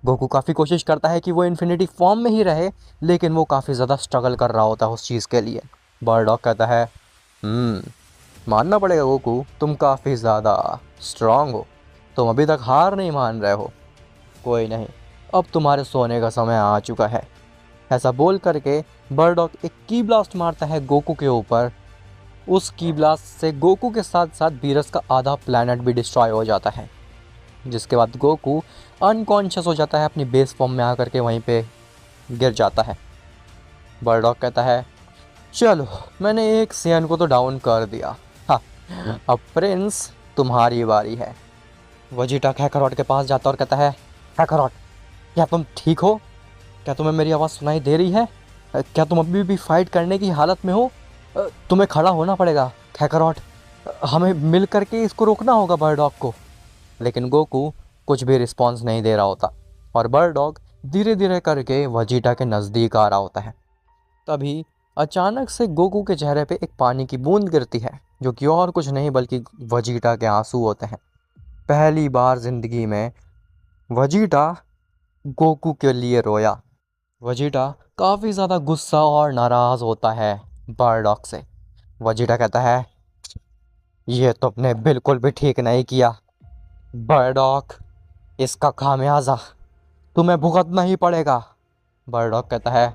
गोकू काफ़ी कोशिश करता है कि वो इन्फिनिटी फॉर्म में ही रहे, लेकिन वो काफ़ी ज़्यादा स्ट्रगल कर रहा होता है उस चीज़ के लिए। बर्डॉक कहता है मानना पड़ेगा गोकू, तुम काफ़ी ज़्यादा स्ट्रांग हो, तुम अभी तक हार नहीं मान रहे हो। कोई नहीं, अब तुम्हारे सोने का समय आ चुका है। ऐसा बोल करके बर्डॉक एक की ब्लास्ट मारता है गोकू के ऊपर। उस की ब्लास्ट से गोकू के साथ साथ बीरस का आधा प्लैनेट भी डिस्ट्रॉय हो जाता है, जिसके बाद गोकू अनकॉन्शियस हो जाता है, अपनी बेस फॉर्म में आकर के वहीं पे गिर जाता है। बर्डॉक कहता है चलो मैंने एक सियन को तो डाउन कर दिया, हाँ अब प्रिंस तुम्हारी बारी है। वजीटा कैकरॉट के पास जाता और कहता है कैकरॉट, क्या तुम ठीक हो? क्या तुम्हें मेरी आवाज़ सुनाई दे रही है? क्या तुम अभी भी फाइट करने की हालत में हो? तुम्हें खड़ा होना पड़ेगा कैकरॉट, हमें मिल करके इसको रोकना होगा बर्डॉक को। लेकिन गोकू कुछ भी रिस्पॉन्स नहीं दे रहा होता और बर्डॉक धीरे धीरे करके वजीटा के नज़दीक आ रहा होता है। तभी अचानक से गोकू के चेहरे पे एक पानी की बूंद गिरती है, जो कि और कुछ नहीं बल्कि वजीटा के आंसू होते हैं। पहली बार ज़िंदगी में वजीटा गोकू के लिए रोया। वजीटा काफ़ी ज़्यादा गुस्सा और नाराज़ होता है बर्डॉक से। वजीटा कहता है ये तुमने बिल्कुल भी ठीक नहीं किया बर्डॉक, इसका खामियाजा तुम्हें भुगतना ही पड़ेगा। बर्डॉक कहता है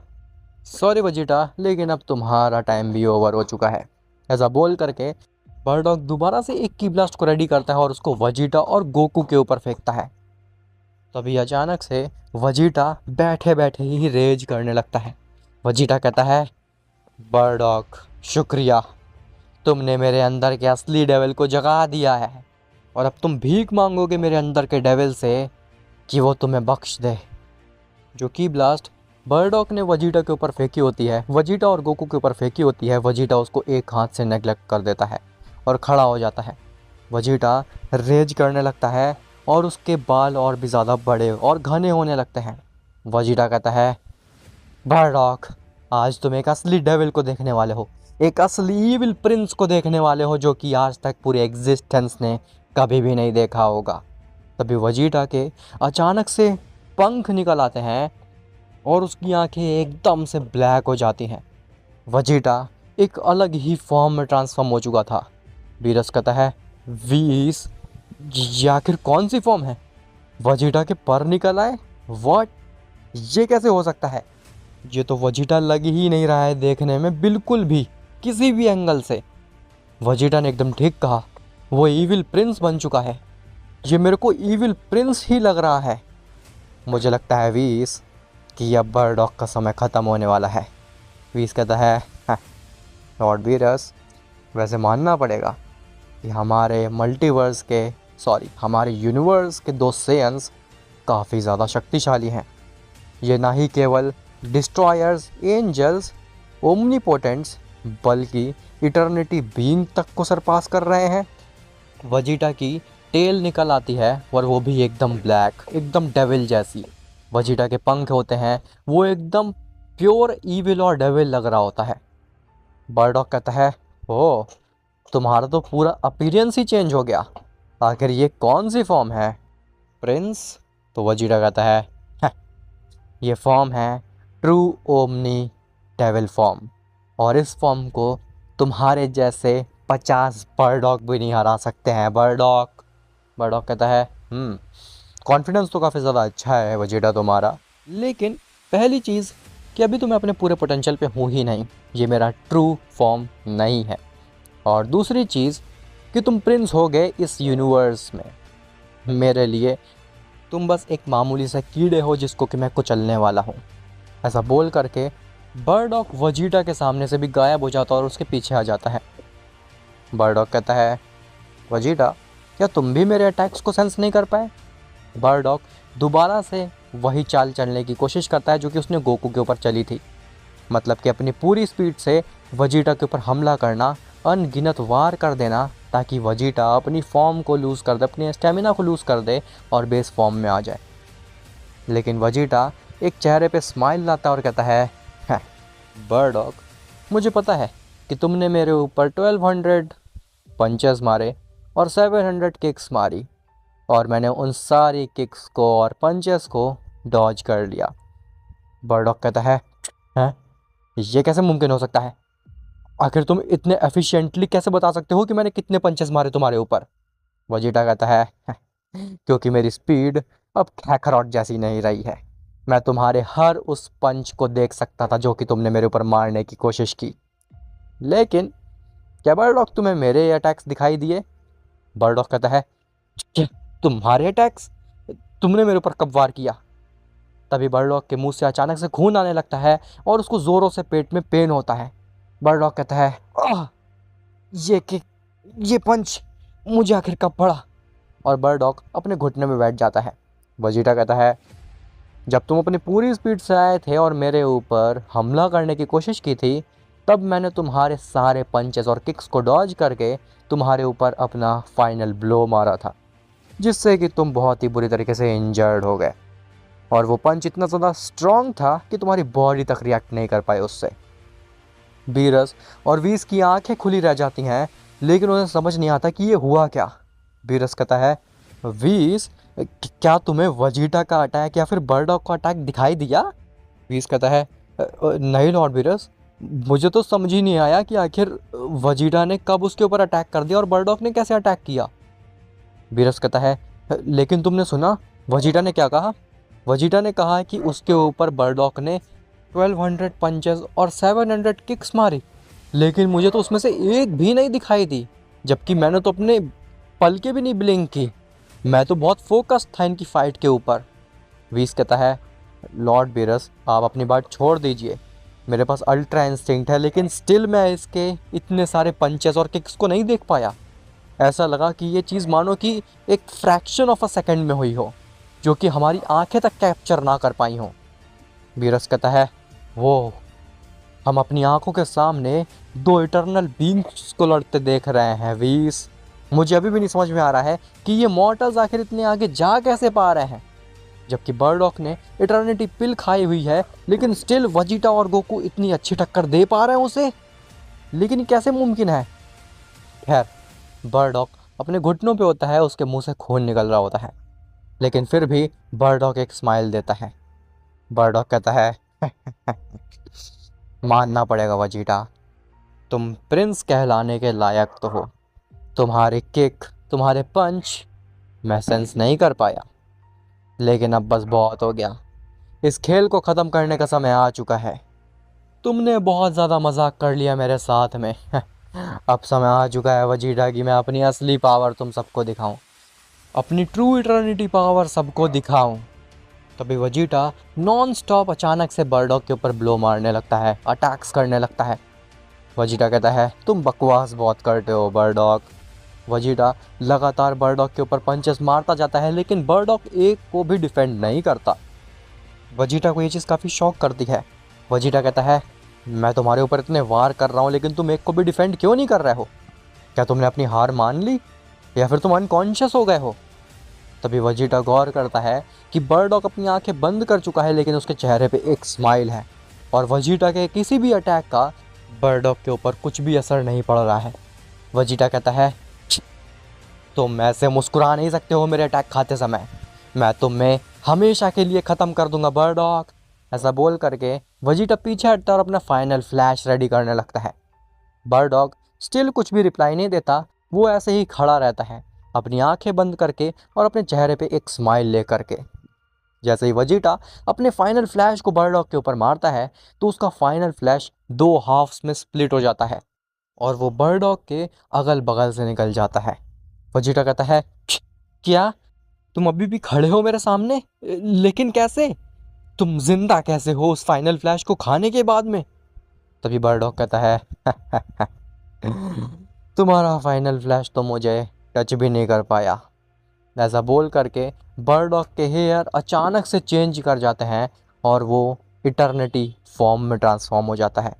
सॉरी वजीटा, लेकिन अब तुम्हारा टाइम भी ओवर हो चुका है। ऐसा बोल करके बर्डॉक दोबारा से एक की ब्लास्ट को रेडी करता है और उसको वजीटा और गोकू के ऊपर फेंकता है। तभी अचानक से वजीटा बैठे बैठे ही रेज करने लगता है। वजीटा कहता है बर्डॉक शुक्रिया, तुमने मेरे अंदर के असली डेविल को जगा दिया है और अब तुम भीख मांगोगे मेरे अंदर के डेविल से कि वो तुम्हें बख्श दे। जो की ब्लास्ट बर्डॉक ने वजीटा के ऊपर फेंकी होती है, वजीटा और गोकू के ऊपर फेंकी होती है, वजीटा उसको एक हाथ से नेग्लेक्ट कर देता है और खड़ा हो जाता है। वजीटा रेज करने लगता है और उसके बाल और भी ज़्यादा बड़े और घने होने लगते हैं। वजीटा कहता है बर्डॉक, आज तुम एक असली डेविल को देखने वाले हो, एक असली ईविल प्रिंस को देखने वाले हो, जो कि आज तक पूरे एग्जिस्टेंस ने कभी भी नहीं देखा होगा। तभी वजीटा के अचानक से पंख निकल आते हैं और उसकी आंखें एकदम से ब्लैक हो जाती हैं। वजीटा एक अलग ही फॉर्म में ट्रांसफॉर्म हो चुका था। बीरस कहता है वीस, ये आखिर कौन सी फॉर्म है? वजीटा के पर निकल आए? व्हाट, ये कैसे हो सकता है? ये तो वजीटा लग ही नहीं रहा है देखने में बिल्कुल भी, किसी भी एंगल से। वजीटा ने एकदम ठीक कहा, वो ईविल प्रिंस बन चुका है। ये मेरे को ईविल प्रिंस ही लग रहा है। मुझे लगता है वीस कि अब बर्डॉक का समय ख़त्म होने वाला है। वीस कहता है लॉर्ड बीरस, वैसे मानना पड़ेगा कि हमारे मल्टीवर्स के हमारे यूनिवर्स के दो सेयंस काफ़ी ज़्यादा शक्तिशाली हैं। ये ना ही केवल डिस्ट्रॉयर्स, एंजल्स, ओमनीपोटेंट्स, बल्कि इटर्निटी बीइंग तक को सरपास कर रहे हैं। वजीटा की टेल निकल आती है और वो भी एकदम ब्लैक, एकदम डेविल जैसी। वजीटा के पंख होते हैं, वो एकदम प्योर ईविल और डेविल लग रहा होता है। बर्डॉक कहता है ओह, तुम्हारा तो पूरा अपीयरेंस ही चेंज हो गया, आखिर ये कौन सी फॉर्म है प्रिंस? तो वजीटा कहता है ये फॉर्म है ट्रू ओमनी डेविल फॉर्म, और इस फॉर्म को तुम्हारे जैसे 50 बर्डॉक भी नहीं हरा सकते हैं बर्डॉक। बर्डॉक कहता है कॉन्फिडेंस तो काफ़ी ज़्यादा अच्छा है वजीटा तुम्हारा, लेकिन पहली चीज़ कि अभी तो मैं अपने पूरे पोटेंशियल पे हूँ ही नहीं, ये मेरा ट्रू फॉर्म नहीं है। और दूसरी चीज़ कि तुम प्रिंस हो गए इस यूनिवर्स में, मेरे लिए तुम बस एक मामूली से कीड़े हो जिसको कि मैं कुचलने वाला हूँ। ऐसा बोल करके बर्डॉक वजीटा के सामने से भी गायब हो जाता है और उसके पीछे आ जाता है। बर्डॉक कहता है, वजीटा क्या तुम भी मेरे अटैक्स को सेंस नहीं कर पाए? बर्डॉक दोबारा से वही चाल चलने की कोशिश करता है जो कि उसने गोकू के ऊपर चली थी, मतलब कि अपनी पूरी स्पीड से वजीटा के ऊपर हमला करना, अनगिनत वार कर देना, ताकि वजीटा अपनी फॉर्म को लूज़ कर दे, अपनी स्टेमिना को लूज़ कर दे और बेस फॉर्म में आ जाए। लेकिन वजीटा एक चेहरे पे स्माइल लाता है और कहता है, "हाँ, बर्डॉक, मुझे पता है कि तुमने मेरे ऊपर 1200 पंचेस मारे और 700 किक्स मारी, और मैंने उन सारी किक्स को और पंचेस को डॉज कर लिया।" बर्डॉक कहता है, हैं, ये कैसे मुमकिन हो सकता है? आखिर तुम इतने एफिशिएंटली कैसे बता सकते हो कि मैंने कितने पंचेस मारे तुम्हारे ऊपर? वजीटा कहता है, क्योंकि मेरी स्पीड अब खैखरॉट जैसी नहीं रही है। मैं तुम्हारे हर उस पंच को देख सकता था जो कि तुमने मेरे ऊपर मारने की कोशिश की। लेकिन क्या बर्डॉक तुम्हें मेरे अटैक्स दिखाई दिए? बर्डॉक कहता है, क्या तुम्हारे अटैक्स? तुमने मेरे ऊपर कब वार किया? तभी बर्डॉक के मुंह से अचानक से खून आने लगता है और उसको ज़ोरों से पेट में पेन होता है। बर्डॉक कहता है, आह, ये किक, ये पंच मुझे आखिर कब पड़ा? और बर्डॉक अपने घुटने में बैठ जाता है। वजीटा कहता है, जब तुम अपनी पूरी स्पीड से आए थे और मेरे ऊपर हमला करने की कोशिश की थी, तब मैंने तुम्हारे सारे पंचेस और किक्स को डॉज करके तुम्हारे ऊपर अपना फाइनल ब्लो मारा था, जिससे कि तुम बहुत ही बुरी तरीके से इंजर्ड हो गए। और वो पंच इतना ज़्यादा स्ट्रॉन्ग था कि तुम्हारी बॉडी तक रिएक्ट नहीं कर पाए उससे। बीरस और वीस की आंखें खुली रह जाती हैं, लेकिन उन्हें समझ नहीं आता कि ये हुआ क्या। बीरस कहता है, वीस, क्या तुम्हें वजीटा का अटैक या फिर बर्डॉक का अटैक दिखाई दिया? वीस कहता है, नहीं लॉर्ड बीरस, मुझे तो समझ ही नहीं आया कि आखिर वजीटा ने कब उसके ऊपर अटैक कर दिया और बर्डॉक ने कैसे अटैक किया। बीरस कहता है, लेकिन तुमने सुना वजीटा ने क्या कहा? वजीटा ने कहा कि उसके ऊपर बर्डॉक ने 1200 पंचेस और 700 किक्स मारी, लेकिन मुझे तो उसमें से एक भी नहीं दिखाई दी, जबकि मैंने तो अपने पलके भी नहीं ब्लिंक की। मैं तो बहुत फोकस था इनकी फाइट के ऊपर। वीस कहता है, लॉर्ड बीरस, आप अपनी बात छोड़ दीजिए। मेरे पास अल्ट्रा इंस्टिंक्ट है, लेकिन स्टिल मैं इसके इतने सारे पंचेस और किक्स को नहीं देख पाया। ऐसा लगा कि ये चीज़ मानो कि एक फ्रैक्शन ऑफ अ सेकंड में हुई हो, जो कि हमारी आंखें तक कैप्चर ना कर पाई हों। बीरस कहता है, वो हम अपनी आंखों के सामने दो इटर्नल बींग्स को लड़ते देख रहे हैं वीस। मुझे अभी भी नहीं समझ में आ रहा है कि ये मॉर्टल्स आखिर इतने आगे जा कैसे पा रहे हैं, जबकि बर्डॉक ने इटर्निटी पिल खाई हुई है, लेकिन स्टिल वजीटा और गोकू इतनी अच्छी टक्कर दे पा रहे हैं उसे। लेकिन ये कैसे मुमकिन है? खैर, बर्डॉक अपने घुटनों पे होता है, उसके मुंह से खून निकल रहा होता है, लेकिन फिर भी बर्डॉक एक स्माइल देता है। बर्डॉक कहता है, मानना पड़ेगा वजीटा, तुम प्रिंस कहलाने के लायक तो हो। तुम्हारे किक, तुम्हारे पंच मैं सेंस नहीं कर पाया, लेकिन अब बस बहुत हो गया। इस खेल को ख़त्म करने का समय आ चुका है। तुमने बहुत ज़्यादा मजाक कर लिया मेरे साथ में। अब समय आ चुका है वजीटा कि मैं अपनी असली पावर तुम सबको दिखाऊं, अपनी ट्रू इटर्निटी पावर सबको दिखाऊं। तभी वजीटा नॉन स्टॉप अचानक से बर्डॉक के ऊपर ब्लो मारने लगता है, अटैक्स करने लगता है। वजीटा कहता है, तुम बकवास बहुत करते हो बर्डॉक। वजीटा लगातार बर्डॉक के ऊपर पंचेस मारता जाता है, लेकिन बर्डॉक एक को भी डिफेंड नहीं करता। वजीटा को ये चीज़ काफ़ी शॉक करती है। वजीटा कहता है, मैं तुम्हारे ऊपर इतने वार कर रहा हूँ, लेकिन तुम एक को भी डिफेंड क्यों नहीं कर रहे हो? क्या तुमने अपनी हार मान ली या फिर तुम अनकॉन्शियस हो गए हो? तभी वजीटा गौर करता है कि बर्डॉक अपनी आंखें बंद कर चुका है, लेकिन उसके चेहरे पे एक स्माइल है, और वजीटा के किसी भी अटैक का बर्डॉक के ऊपर कुछ भी असर नहीं पड़ रहा है। वजीटा कहता है, तुम ऐसे मुस्कुरा नहीं सकते हो मेरे अटैक खाते समय। मैं तुम्हें हमेशा के लिए ख़त्म कर दूंगा बर्डॉक। ऐसा बोल करके वजीटा पीछे हटता और अपना फाइनल फ्लैश रेडी करने लगता है। बर्डॉक स्टिल कुछ भी रिप्लाई नहीं देता, वो ऐसे ही खड़ा रहता है, अपनी आंखें बंद करके और अपने चेहरे पे एक स्माइल ले करके। जैसे ही वजीटा अपने फाइनल फ्लैश को बर्डॉक के ऊपर मारता है, तो उसका फाइनल फ्लैश दो हाफ्स में स्प्लिट हो जाता है और वो बर्डॉक के अगल बगल से निकल जाता है। वजीटा कहता है, क्या तुम अभी भी खड़े हो मेरे सामने? लेकिन कैसे? तुम जिंदा कैसे हो उस फाइनल फ्लैश को खाने के बाद में? तभी बर्डॉग कहता है तुम्हारा फाइनल फ्लैश तो मुझे टच भी नहीं कर पाया। ऐसा बोल करके बर्डॉग के हेयर अचानक से चेंज कर जाते हैं और वो इटर्निटी फॉर्म में ट्रांसफॉर्म हो जाता है।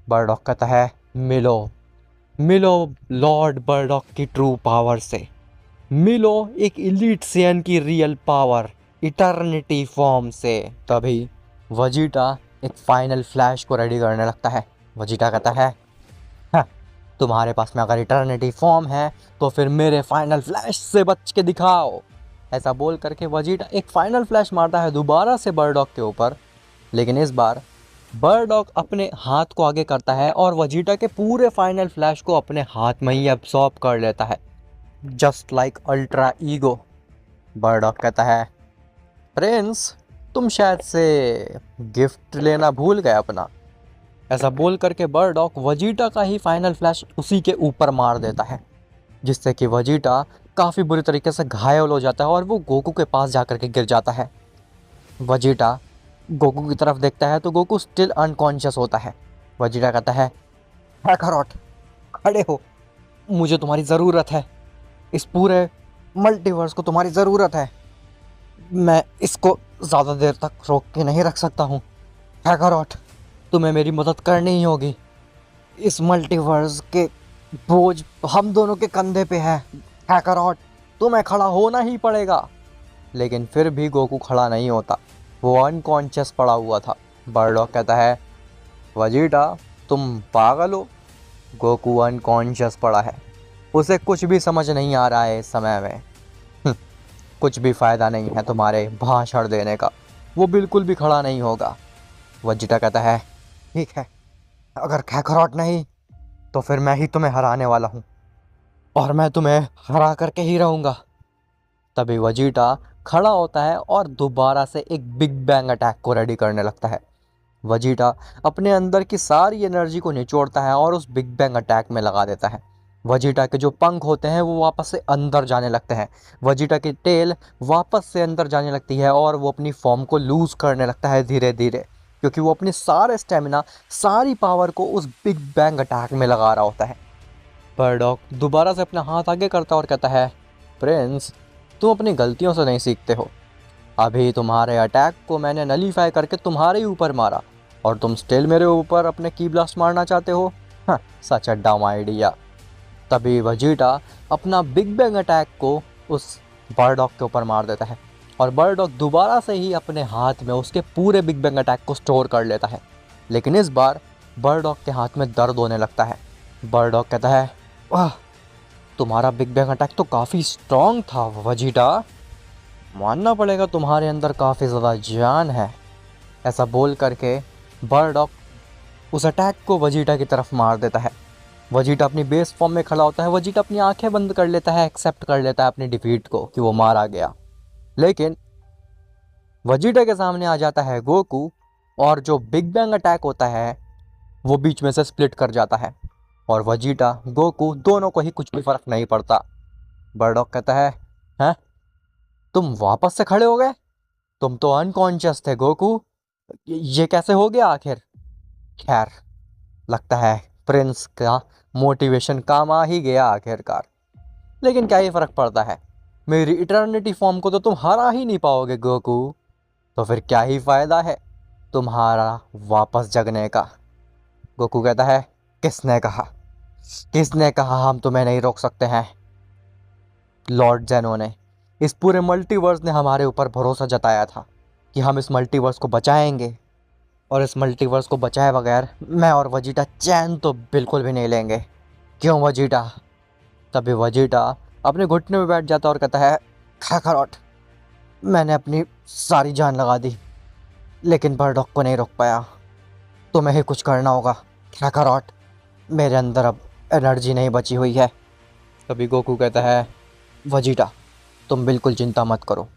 बर्डॉग कहता है मिलो, मिलो लॉर्ड बर्डॉग की ट्रू पावर से, मिलो एक इलीट सेन की रियल पावर इटर्निटी फॉर्म से। तभी वजीटा एक फाइनल फ्लैश को रेडी करने लगता है। वजीटा कहता है "हाँ, तुम्हारे पास में अगर इटर्निटी फॉर्म है तो फिर मेरे फाइनल फ्लैश से बच के दिखाओ। ऐसा बोल करके वजीटा एक फाइनल फ्लैश मारता है दोबारा से बर्डॉग के ऊपर, लेकिन इस बार बर्डॉग अपने हाथ को आगे करता है और वजीटा के पूरे फाइनल फ्लैश को अपने हाथ में ही एब्सॉर्ब कर लेता है, जस्ट लाइक अल्ट्रा ईगो। बर्डॉग कहता है प्रिंस, तुम शायद से गिफ्ट लेना भूल गए अपना। ऐसा बोल करके बर्डॉग वजीटा का ही फाइनल फ्लैश उसी के ऊपर मार देता है, जिससे कि वजीटा काफ़ी बुरी तरीके से घायल हो जाता है और वो गोकू के पास जाकर के गिर जाता है। वजीटा गोकू की तरफ देखता है तो गोकू स्टिल अनकॉन्शियस होता है। वजीटा कहता है काकारोट, खड़े हो, मुझे तुम्हारी ज़रूरत है, इस पूरे मल्टीवर्स को तुम्हारी ज़रूरत है, मैं इसको ज़्यादा देर तक रोक के नहीं रख सकता हूँ। काकारोट, तुम्हें मेरी मदद करनी ही होगी, इस मल्टीवर्स के बोझ हम दोनों के कंधे पे है। काकारोट, तुम्हें खड़ा होना ही पड़ेगा। लेकिन फिर भी गोकू खड़ा नहीं होता, वो अनकॉन्शियस पड़ा हुआ था। बर्डॉग कहता है वजीटा, तुम पागल हो, गोकू अनकॉन्शियस पड़ा है, उसे कुछ भी समझ नहीं आ रहा है इस समय में। कुछ भी फ़ायदा नहीं है तुम्हारे भाषण देने का, वो बिल्कुल भी खड़ा नहीं होगा। वजीटा कहता है ठीक है, अगर काकारोट नहीं तो फिर मैं ही तुम्हें हराने वाला हूँ और मैं तुम्हें हरा करके ही रहूँगा। तभी वजीटा खड़ा होता है और दोबारा से एक बिग बैंग अटैक को रेडी करने लगता है। वजीटा अपने अंदर की सारी एनर्जी को निचोड़ता है और उस बिग बैंग अटैक में लगा देता है। वजीटा के जो पंख होते हैं वो वापस से अंदर जाने लगते हैं, वजीटा की टेल वापस से अंदर जाने लगती है और वो अपनी फॉर्म को लूज़ करने लगता है धीरे धीरे, क्योंकि वो अपनी सारे स्टेमिना, सारी पावर को उस बिग बैंग अटैक में लगा रहा होता है। बर्डॉग दोबारा से अपना हाथ आगे करता और कहता है प्रिंस, तुम अपनी गलतियों से नहीं सीखते हो। अभी तुम्हारे अटैक को मैंने नलीफाई करके तुम्हारे ही ऊपर मारा और तुम स्टिल मेरे ऊपर अपने की ब्लास्ट मारना चाहते हो। सच अ डम आइडिया। तभी वजीटा अपना बिग बैंग अटैक को उस बर्डॉग के ऊपर मार देता है और बर्डॉग दोबारा से ही अपने हाथ में उसके पूरे बिग बैंग अटैक को स्टोर कर लेता है। लेकिन इस बार बर्डॉग के हाथ में दर्द होने लगता है। बर्डॉग कहता है वाह, तुम्हारा बिग बैंग अटैक तो काफ़ी स्ट्रॉन्ग था वजीटा, मानना पड़ेगा तुम्हारे अंदर काफ़ी ज़्यादा जान है। ऐसा बोल करके बर्डॉग उस अटैक को वजीटा की तरफ मार देता है। वजीटा अपनी बेस फॉर्म में खड़ा होता है, वजीटा अपनी आंखें बंद कर लेता है, एक्सेप्ट कर लेता है अपनी डिफीट को कि वो मारा गया। लेकिन वजीटा के सामने आ जाता है गोकू और जो बिग बैंग अटैक होता है वो बीच में से स्प्लिट कर जाता है और वजीटा गोकू दोनों को ही कुछ भी फर्क नहीं पड़ता। बर्डॉग कहता है हैं, तुम वापस से खड़े हो गए, तुम तो अनकॉन्शियस थे गोकू, ये कैसे हो गया आखिर? खैर, लगता है प्रिंस का मोटिवेशन काम आ ही गया आखिरकार। लेकिन क्या ही फ़र्क पड़ता है, मेरी इटर्निटी फॉर्म को तो तुम हरा ही नहीं पाओगे गोकू, तो फिर क्या ही फ़ायदा है तुम्हारा वापस जगने का। गोकू कहता है किसने कहा, किसने कहा हम तुम्हें नहीं रोक सकते हैं? लॉर्ड जेनो ने, इस पूरे मल्टीवर्स ने हमारे ऊपर भरोसा जताया था कि हम इस मल्टीवर्स को बचाएंगे, और इस मल्टीवर्स को बचाए बगैर मैं और वजीटा चैन तो बिल्कुल भी नहीं लेंगे। क्यों वजीटा? तभी वजीटा अपने घुटने में बैठ जाता और कहता है काकारोट, मैंने अपनी सारी जान लगा दी लेकिन बर्डॉग को नहीं रोक पाया, तुम्हें ही कुछ करना होगा काकारोट, मेरे अंदर अब एनर्जी नहीं बची हुई है। तभी गोकू कहता है वजीटा, तुम बिल्कुल चिंता मत करो,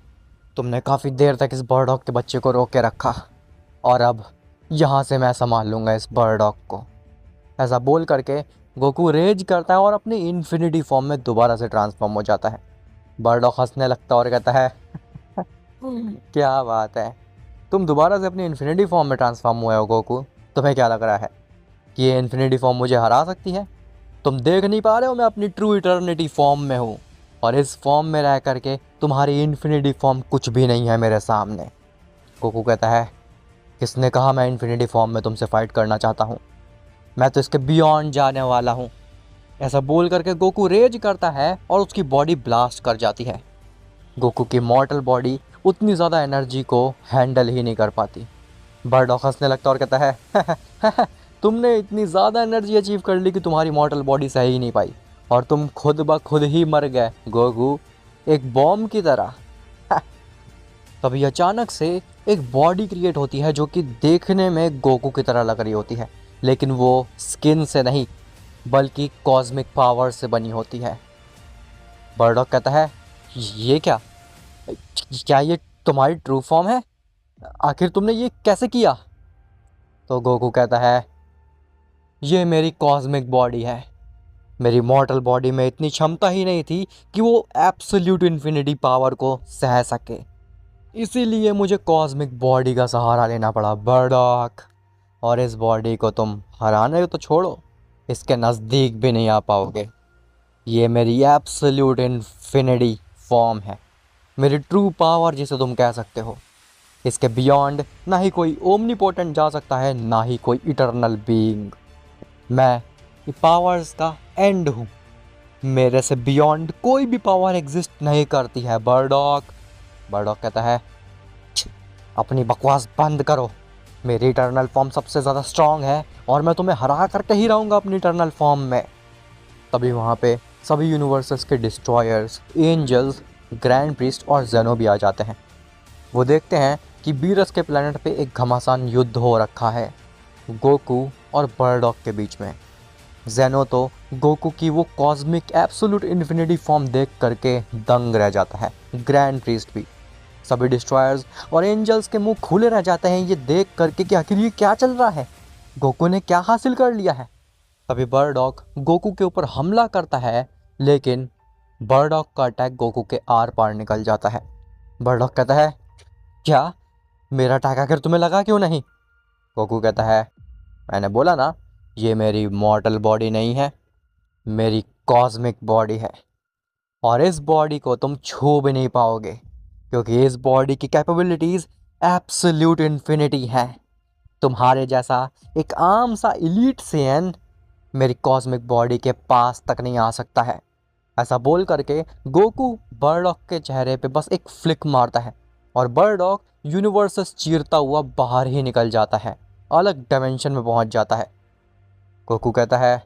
तुमने काफ़ी देर तक इस बर्डॉग के बच्चे को रोक के रखा और अब यहाँ से मैं संभाल लूँगा इस बर्डॉग को। ऐसा बोल करके गोकू रेज करता है और अपनी इन्फिनिटी फॉर्म में दोबारा से ट्रांसफॉर्म हो जाता है। बर्डॉग हंसने लगता है और कहता है क्या बात है, तुम दोबारा से अपनी इन्फिनिटी फॉर्म में ट्रांसफॉर्म हुए हो गोकू। तुम्हें क्या लग रहा है कि ये इन्फिनिटी फॉर्म मुझे हरा सकती है? तुम देख नहीं पा रहे हो मैं अपनी ट्रू इटर्निटी फॉर्म में हूँ, और इस फॉर्म में रह करके तुम्हारी इन्फिनिटी फॉर्म कुछ भी नहीं है मेरे सामने। गोकू कहता है, किसने कहा मैं इन्फिनिटी फॉर्म में तुमसे फाइट करना चाहता हूँ? मैं तो इसके बियॉन्ड जाने वाला हूँ। ऐसा बोल करके गोकू रेज करता है और उसकी बॉडी ब्लास्ट कर जाती है। गोकू की मॉर्टल बॉडी उतनी ज़्यादा एनर्जी को हैंडल ही नहीं कर पाती। बर्डॉक हंसने लगता और कहता है तुमने इतनी ज़्यादा एनर्जी अचीव कर ली कि तुम्हारी मॉर्टल बॉडी सह ही नहीं पाई, और तुम खुद ब खुद ही मर गए गोकू, एक बॉम्ब की तरह। तभी अचानक से एक बॉडी क्रिएट होती है जो कि देखने में गोकू की तरह लग रही होती है, लेकिन वो स्किन से नहीं बल्कि कॉस्मिक पावर से बनी होती है। बर्डॉक कहता है, ये क्या क्या ये तुम्हारी ट्रू फॉर्म है? आखिर तुमने ये कैसे किया? तो गोकू कहता है, ये मेरी कॉस्मिक बॉडी है। मेरी मॉर्टल बॉडी में इतनी क्षमता ही नहीं थी कि वो एब्सोल्यूट इन्फिनिटी पावर को सह सके, इसीलिए मुझे कॉस्मिक बॉडी का सहारा लेना पड़ा बर्डॉक। और इस बॉडी को तुम हराने तो छोड़ो, इसके नज़दीक भी नहीं आ पाओगे। ये मेरी एब्सोल्यूट इन्फिनिटी फॉर्म है, मेरी ट्रू पावर जिसे तुम कह सकते हो। इसके बियॉन्ड ना ही कोई ओमनीपोटेंट जा सकता है, ना ही कोई इटर्नल बीइंग। मैं ये पावर्स का एंड हूँ। मेरे से बियॉन्ड कोई भी पावर एग्जिस्ट नहीं करती है बर्डॉक। बर्डॉक कहता है, अपनी बकवास बंद करो। मेरी इटर्नल फॉर्म सबसे ज़्यादा स्ट्रांग है और मैं तुम्हें हरा करके ही रहूँगा अपनी इटर्नल फॉर्म में। तभी वहाँ पे सभी यूनिवर्सेस के डिस्ट्रॉयर्स, एंजल्स, ग्रैंड प्रीस्ट और जेनो भी आ जाते हैं। वो देखते हैं कि बीरस के प्लेनेट पे एक घमासान युद्ध हो रखा है गोकू और बर्डॉक के बीच में। जेनो तो गोकू की वो कॉस्मिक एब्सोल्यूट इन्फिनिटी फॉर्म देख करके दंग रह जाता है, ग्रैंड प्रीस्ट भी। सभी डिस्ट्रॉयर्स और एंजल्स के मुंह खुले रह जाते हैं ये देख करके कि आखिर ये क्या चल रहा है, गोकू ने क्या हासिल कर लिया है। तभी बर्डॉक गोकू के ऊपर हमला करता है, लेकिन बर्डॉक का अटैक गोकू के आर पार निकल जाता है। बर्डॉक कहता है, क्या मेरा अटैक आखिर तुम्हें लगा क्यों नहीं? गोकू कहता है, मैंने बोला ना, ये मेरी मॉर्टल बॉडी नहीं है, मेरी कॉस्मिक बॉडी है, और इस बॉडी को तुम छू भी नहीं पाओगे क्योंकि इस बॉडी की कैपेबिलिटीज़ एब्सोल्यूट इन्फिनिटी है। तुम्हारे जैसा एक आम सा इलीट सेयन मेरी कॉस्मिक बॉडी के पास तक नहीं आ सकता है। ऐसा बोल करके गोकू बर्डॉक के चेहरे पे बस एक फ्लिक मारता है और बर्डॉक यूनिवर्सेस चीरता हुआ बाहर ही निकल जाता है, अलग डायमेंशन में पहुंच जाता है। गोकू कहता है,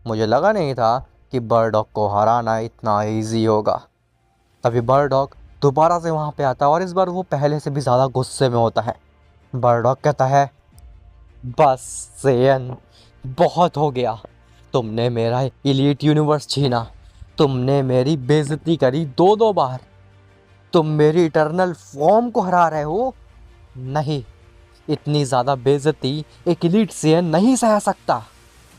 मुझे लगा नहीं था कि बर्डॉक को हराना इतना इजी होगा। तभी बर्डॉक दोबारा से वहाँ पे आता है और इस बार वो पहले से भी ज़्यादा गुस्से में होता है। बर्डॉक कहता है, बस सेयन, बहुत हो गया। तुमने मेरा इलीट यूनिवर्स छीना, तुमने मेरी बेइज्जती करी 2-2 बार। तुम मेरी इटर्नल फॉर्म को हरा रहे हो? नहीं, इतनी ज़्यादा बेइज्जती एक इलीट सेयन नहीं सह सकता।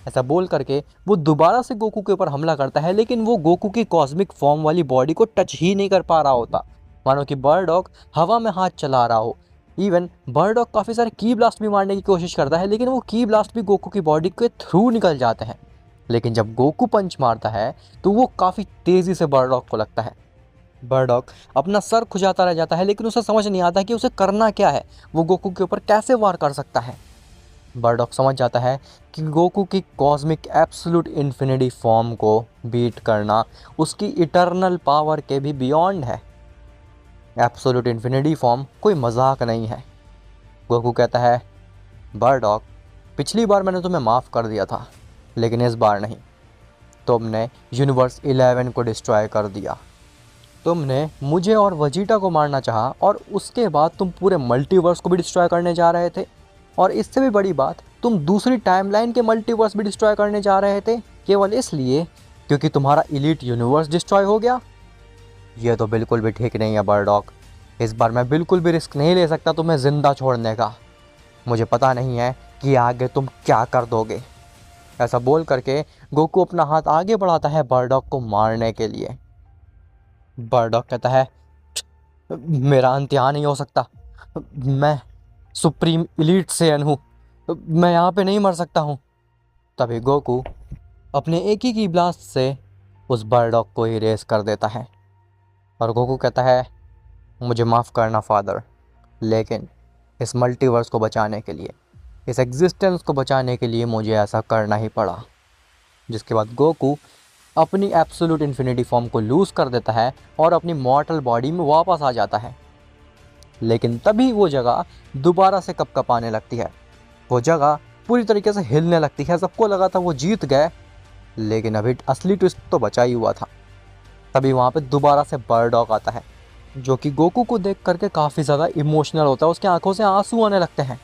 ऐसा बोल करके वो दोबारा से गोकू के ऊपर हमला करता है, लेकिन वो गोकू की कॉस्मिक फॉर्म वाली बॉडी को टच ही नहीं कर पा रहा होता, मानो कि बर्डॉक हवा में हाथ चला रहा हो। इवन बर्डॉक काफ़ी सारे की ब्लास्ट भी मारने की कोशिश करता है, लेकिन वो की ब्लास्ट भी गोकू की बॉडी के थ्रू निकल जाते हैं। लेकिन जब गोकू पंच मारता है तो वो काफ़ी तेज़ी से बर्डॉक को लगता है। बर्डॉक अपना सर खुजाता रह जाता है, लेकिन उसे समझ नहीं आता कि उसे करना क्या है, वो गोकू के ऊपर कैसे वार कर सकता है। बर्डॉक समझ जाता है कि गोकू की कॉस्मिक एब्सोल्यूट इन्फिनिटी फॉर्म को बीट करना उसकी इटर्नल पावर के भी बियॉन्ड है। एब्सोल्यूट इन्फिनिटी फॉर्म कोई मजाक नहीं है। गोकू कहता है, बर्डॉक, पिछली बार मैंने तुम्हें माफ़ कर दिया था, लेकिन इस बार नहीं। तुमने यूनिवर्स 11 को डिस्ट्रॉय कर दिया। तुमने मुझे और वजीटा को मारना चाहा और उसके बाद तुम पूरे मल्टीवर्स को भी डिस्ट्रॉय करने जा रहे थे, और इससे भी बड़ी बात, तुम दूसरी टाइमलाइन के मल्टीवर्स भी डिस्ट्रॉय करने जा रहे थे, केवल इसलिए क्योंकि तुम्हारा इलीट यूनिवर्स डिस्ट्रॉय हो गया। यह तो बिल्कुल भी ठीक नहीं है बर्डॉक। इस बार मैं बिल्कुल भी रिस्क नहीं ले सकता तुम्हें ज़िंदा छोड़ने का। मुझे पता नहीं है कि आगे तुम क्या कर दोगे। ऐसा बोल करके गोकू अपना हाथ आगे बढ़ाता है बर्डॉक को मारने के लिए। बर्डॉक कहता है, मेरा अंत यहाँ नहीं हो सकता। मैं सुप्रीम इलीट सेयन हूँ, मैं यहाँ पे नहीं मर सकता हूँ। तभी गोकू अपने एक ही की ब्लास्ट से उस बर्डॉग को इरेज कर देता है और गोकू कहता है, मुझे माफ़ करना फादर, लेकिन इस मल्टीवर्स को बचाने के लिए, इस एग्जिस्टेंस को बचाने के लिए मुझे ऐसा करना ही पड़ा। जिसके बाद गोकू अपनी एब्सोल्यूट इन्फिनिटी फॉर्म को लूज़ कर देता है और अपनी मॉर्टल बॉडी में वापस आ जाता है। लेकिन तभी वो जगह दोबारा से कँपकँपाने लगती है, वो जगह पूरी तरीके से हिलने लगती है। सबको लगा था वो जीत गए, लेकिन अभी असली ट्विस्ट तो बचा ही हुआ था। तभी वहाँ पे दोबारा से बर्डॉग आता है, जो कि गोकू को देख करके काफ़ी ज़्यादा इमोशनल होता है, उसकी आंखों से आंसू आने लगते हैं।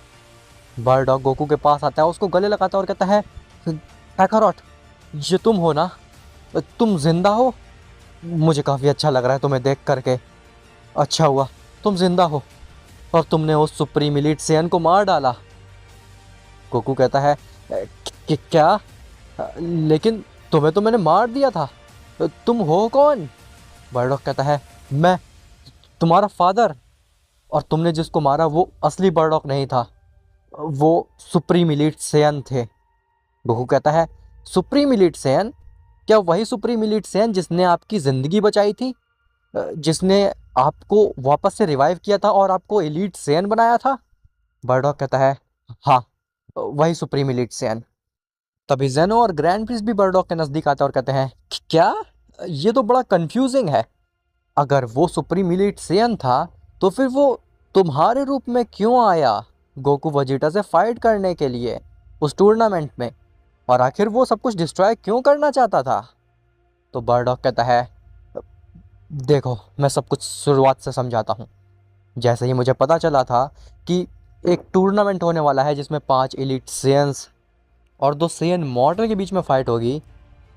बर्डॉग गोकू के पास आता है, उसको गले लगाता है और कहता है, काकारोट, ये तुम हो ना, तुम जिंदा हो? मुझे काफ़ी अच्छा लग रहा है तुम्हें देख करके। अच्छा हुआ तुम जिंदा हो और तुमने उस सुप्रीम एलीट सेयन को मार डाला। गोकू कहता है, क्या? लेकिन तुम्हें तो मैंने मार दिया था, तुम हो कौन? बर्डॉग कहता है, मैं तुम्हारा फादर, और तुमने जिसको मारा वो असली बर्डॉग नहीं था, वो सुप्रीम एलीट सेयन थे। गोकू कहता है, सुप्रीम एलीट सेयन? क्या वही सुप्रीम एलीट सेयन जिसने आपकी ज़िंदगी बचाई थी, जिसने आपको वापस से रिवाइव किया था और आपको एलीट सेयन बनाया था? बर्डॉग कहता है, हाँ, वही सुप्रीम एलीट सेयन। तभी जेनो और ग्रैंड प्रिंस भी बर्डॉग के नज़दीक आते हैं और कहते हैं, क्या? ये तो बड़ा कंफ्यूजिंग है। अगर वो सुप्रीम एलीट सेयन था तो फिर वो तुम्हारे रूप में क्यों आया गोकू वेजिटा से फाइट करने के लिए उस टूर्नामेंट में, और आखिर वो सब कुछ डिस्ट्रॉय क्यों करना चाहता था? तो बर्डॉग कहता है, देखो मैं सब कुछ शुरुआत से समझाता हूँ। जैसे ही मुझे पता चला था कि एक टूर्नामेंट होने वाला है जिसमें 5 एलीट सेयन्स और 2 सेयन मॉर्टल के बीच में फ़ाइट होगी,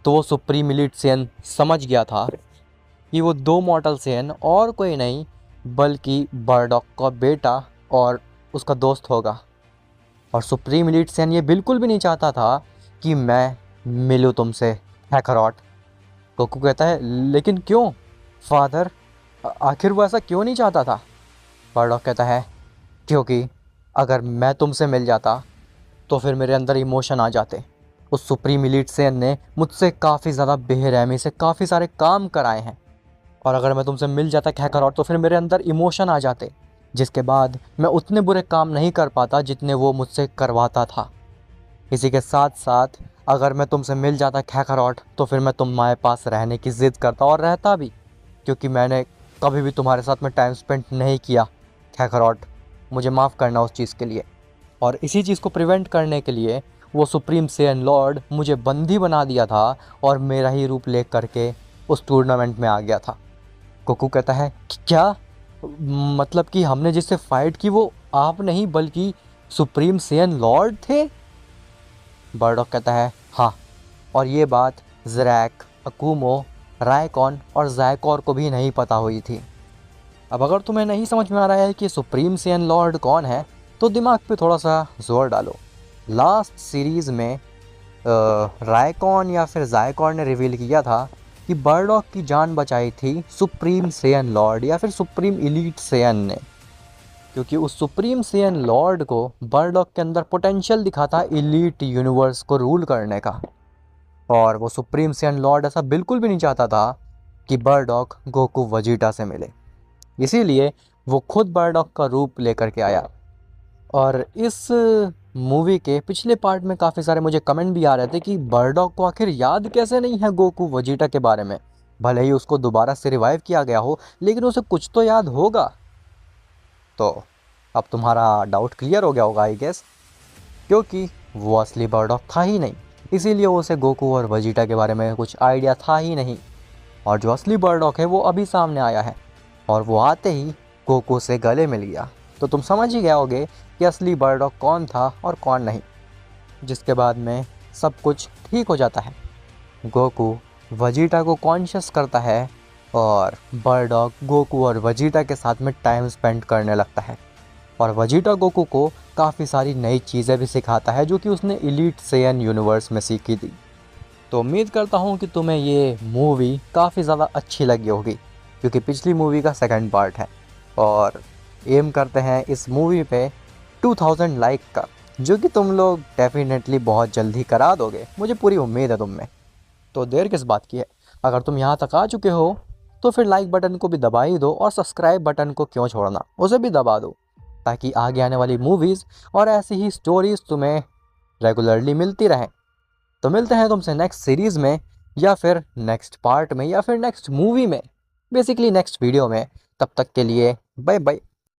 तो वो सुप्रीम एलीट सेयन समझ गया था कि वो 2 मॉर्टल सेयन और कोई नहीं बल्कि बर्डॉग का बेटा और उसका दोस्त होगा। और सुप्रीम एलीट सेयन ये बिल्कुल भी नहीं चाहता था कि मैं मिलूँ तुमसे, हैकरॉट। गोकू कहता है, लेकिन क्यों फादर? आखिर वो ऐसा क्यों नहीं चाहता था? बर्डॉग कहता है, क्योंकि अगर मैं तुमसे मिल जाता तो फिर मेरे अंदर इमोशन आ जाते। उस सुप्रीम एलीट सेयन ने मुझसे काफ़ी ज़्यादा बेरहमी से काफ़ी सारे काम कराए हैं, और अगर मैं तुमसे मिल जाता हैकरॉट तो फिर मेरे अंदर इमोशन आ जाते, जिसके बाद मैं उतने बुरे काम नहीं कर पाता जितने वो मुझसे करवाता था। इसी के साथ साथ अगर मैं तुमसे मिल जाता हैकरॉट तो फिर मैं तुम्हारे पास रहने की ज़िद करता, और रहता भी, क्योंकि मैंने कभी भी तुम्हारे साथ में टाइम स्पेंड नहीं किया। हैकरॉट, मुझे माफ़ करना उस चीज़ के लिए। और इसी चीज़ को प्रिवेंट करने के लिए वो सुप्रीम सेयन लॉर्ड मुझे बंदी बना दिया था और मेरा ही रूप ले करके उस टूर्नामेंट में आ गया था। गोकू कहता है, क्या? मतलब कि हमने जिससे फाइट की वो आप नहीं बल्कि सुप्रीम सेयन लॉर्ड थे? बर्डॉग कहता है, हाँ, और ये बात ज़रैक, अकुमो, रायकॉन और ज़ायकॉर को भी नहीं पता हुई थी। अब अगर तुम्हें नहीं समझ में आ रहा है कि सुप्रीम सेयन लॉर्ड कौन है, तो दिमाग पे थोड़ा सा जोर डालो। लास्ट सीरीज़ में रायकॉन या फिर ज़ायकॉर ने रिवील किया था कि बर्डॉग की जान बचाई थी सुप्रीम सेयन लॉर्ड या फिर सुप्रीम एलीट सेयन ने, क्योंकि उस सुप्रीम सेयन लॉर्ड को बर्डॉग के अंदर पोटेंशियल दिखा था एलीट यूनिवर्स को रूल करने का। और वो सुप्रीम सेयन लॉर्ड ऐसा बिल्कुल भी नहीं चाहता था कि बर्डॉग गोकू वेजिटा से मिले, इसीलिए वो खुद बर्डॉग का रूप लेकर के आया। और इस मूवी के पिछले पार्ट में काफ़ी सारे मुझे कमेंट भी आ रहे थे कि बर्डॉग को आखिर याद कैसे नहीं है गोकू वेजिटा के बारे में। भले ही उसको दोबारा से रिवाइव किया गया हो, लेकिन उसे कुछ तो याद होगा। तो अब तुम्हारा डाउट क्लियर हो गया होगा आई गेस, क्योंकि वो असली बर्डॉग था ही नहीं, इसीलिए उसे गोकू और वेजिटा के बारे में कुछ आइडिया था ही नहीं। और जो असली बर्डॉग है वो अभी सामने आया है, और वो आते ही गोकू से गले मिल गया। तो तुम समझ ही गए होगे कि असली बर्डॉग कौन था और कौन नहीं। जिसके बाद में सब कुछ ठीक हो जाता है। गोकू वेजिटा को कॉन्शियस करता है और बर्डॉग गोकू और वेजिटा के साथ में टाइम स्पेंड करने लगता है, और वेजिटा गोकू को काफ़ी सारी नई चीज़ें भी सिखाता है जो कि उसने एलीट सेयन यूनिवर्स में सीखी थी। तो उम्मीद करता हूँ कि तुम्हें ये मूवी काफ़ी ज़्यादा अच्छी लगी होगी, क्योंकि पिछली मूवी का सेकंड पार्ट है। और एम करते हैं इस मूवी पे 2000 लाइक का, जो कि तुम लोग डेफिनेटली बहुत जल्दी करा दोगे, मुझे पूरी उम्मीद है तुम में। तो देर किस बात की है, अगर तुम यहाँ तक आ चुके हो तो फिर लाइक बटन को भी दबा ही दो, और सब्सक्राइब बटन को क्यों छोड़ना, उसे भी दबा दो, ताकि आगे आने वाली मूवीज़ और ऐसी ही स्टोरीज़ तुम्हें रेगुलरली मिलती रहें। तो मिलते हैं तुमसे नेक्स्ट सीरीज़ में, या फिर नेक्स्ट पार्ट में, या फिर नेक्स्ट मूवी में, बेसिकली नेक्स्ट वीडियो में। तब तक के लिए बाय बाय।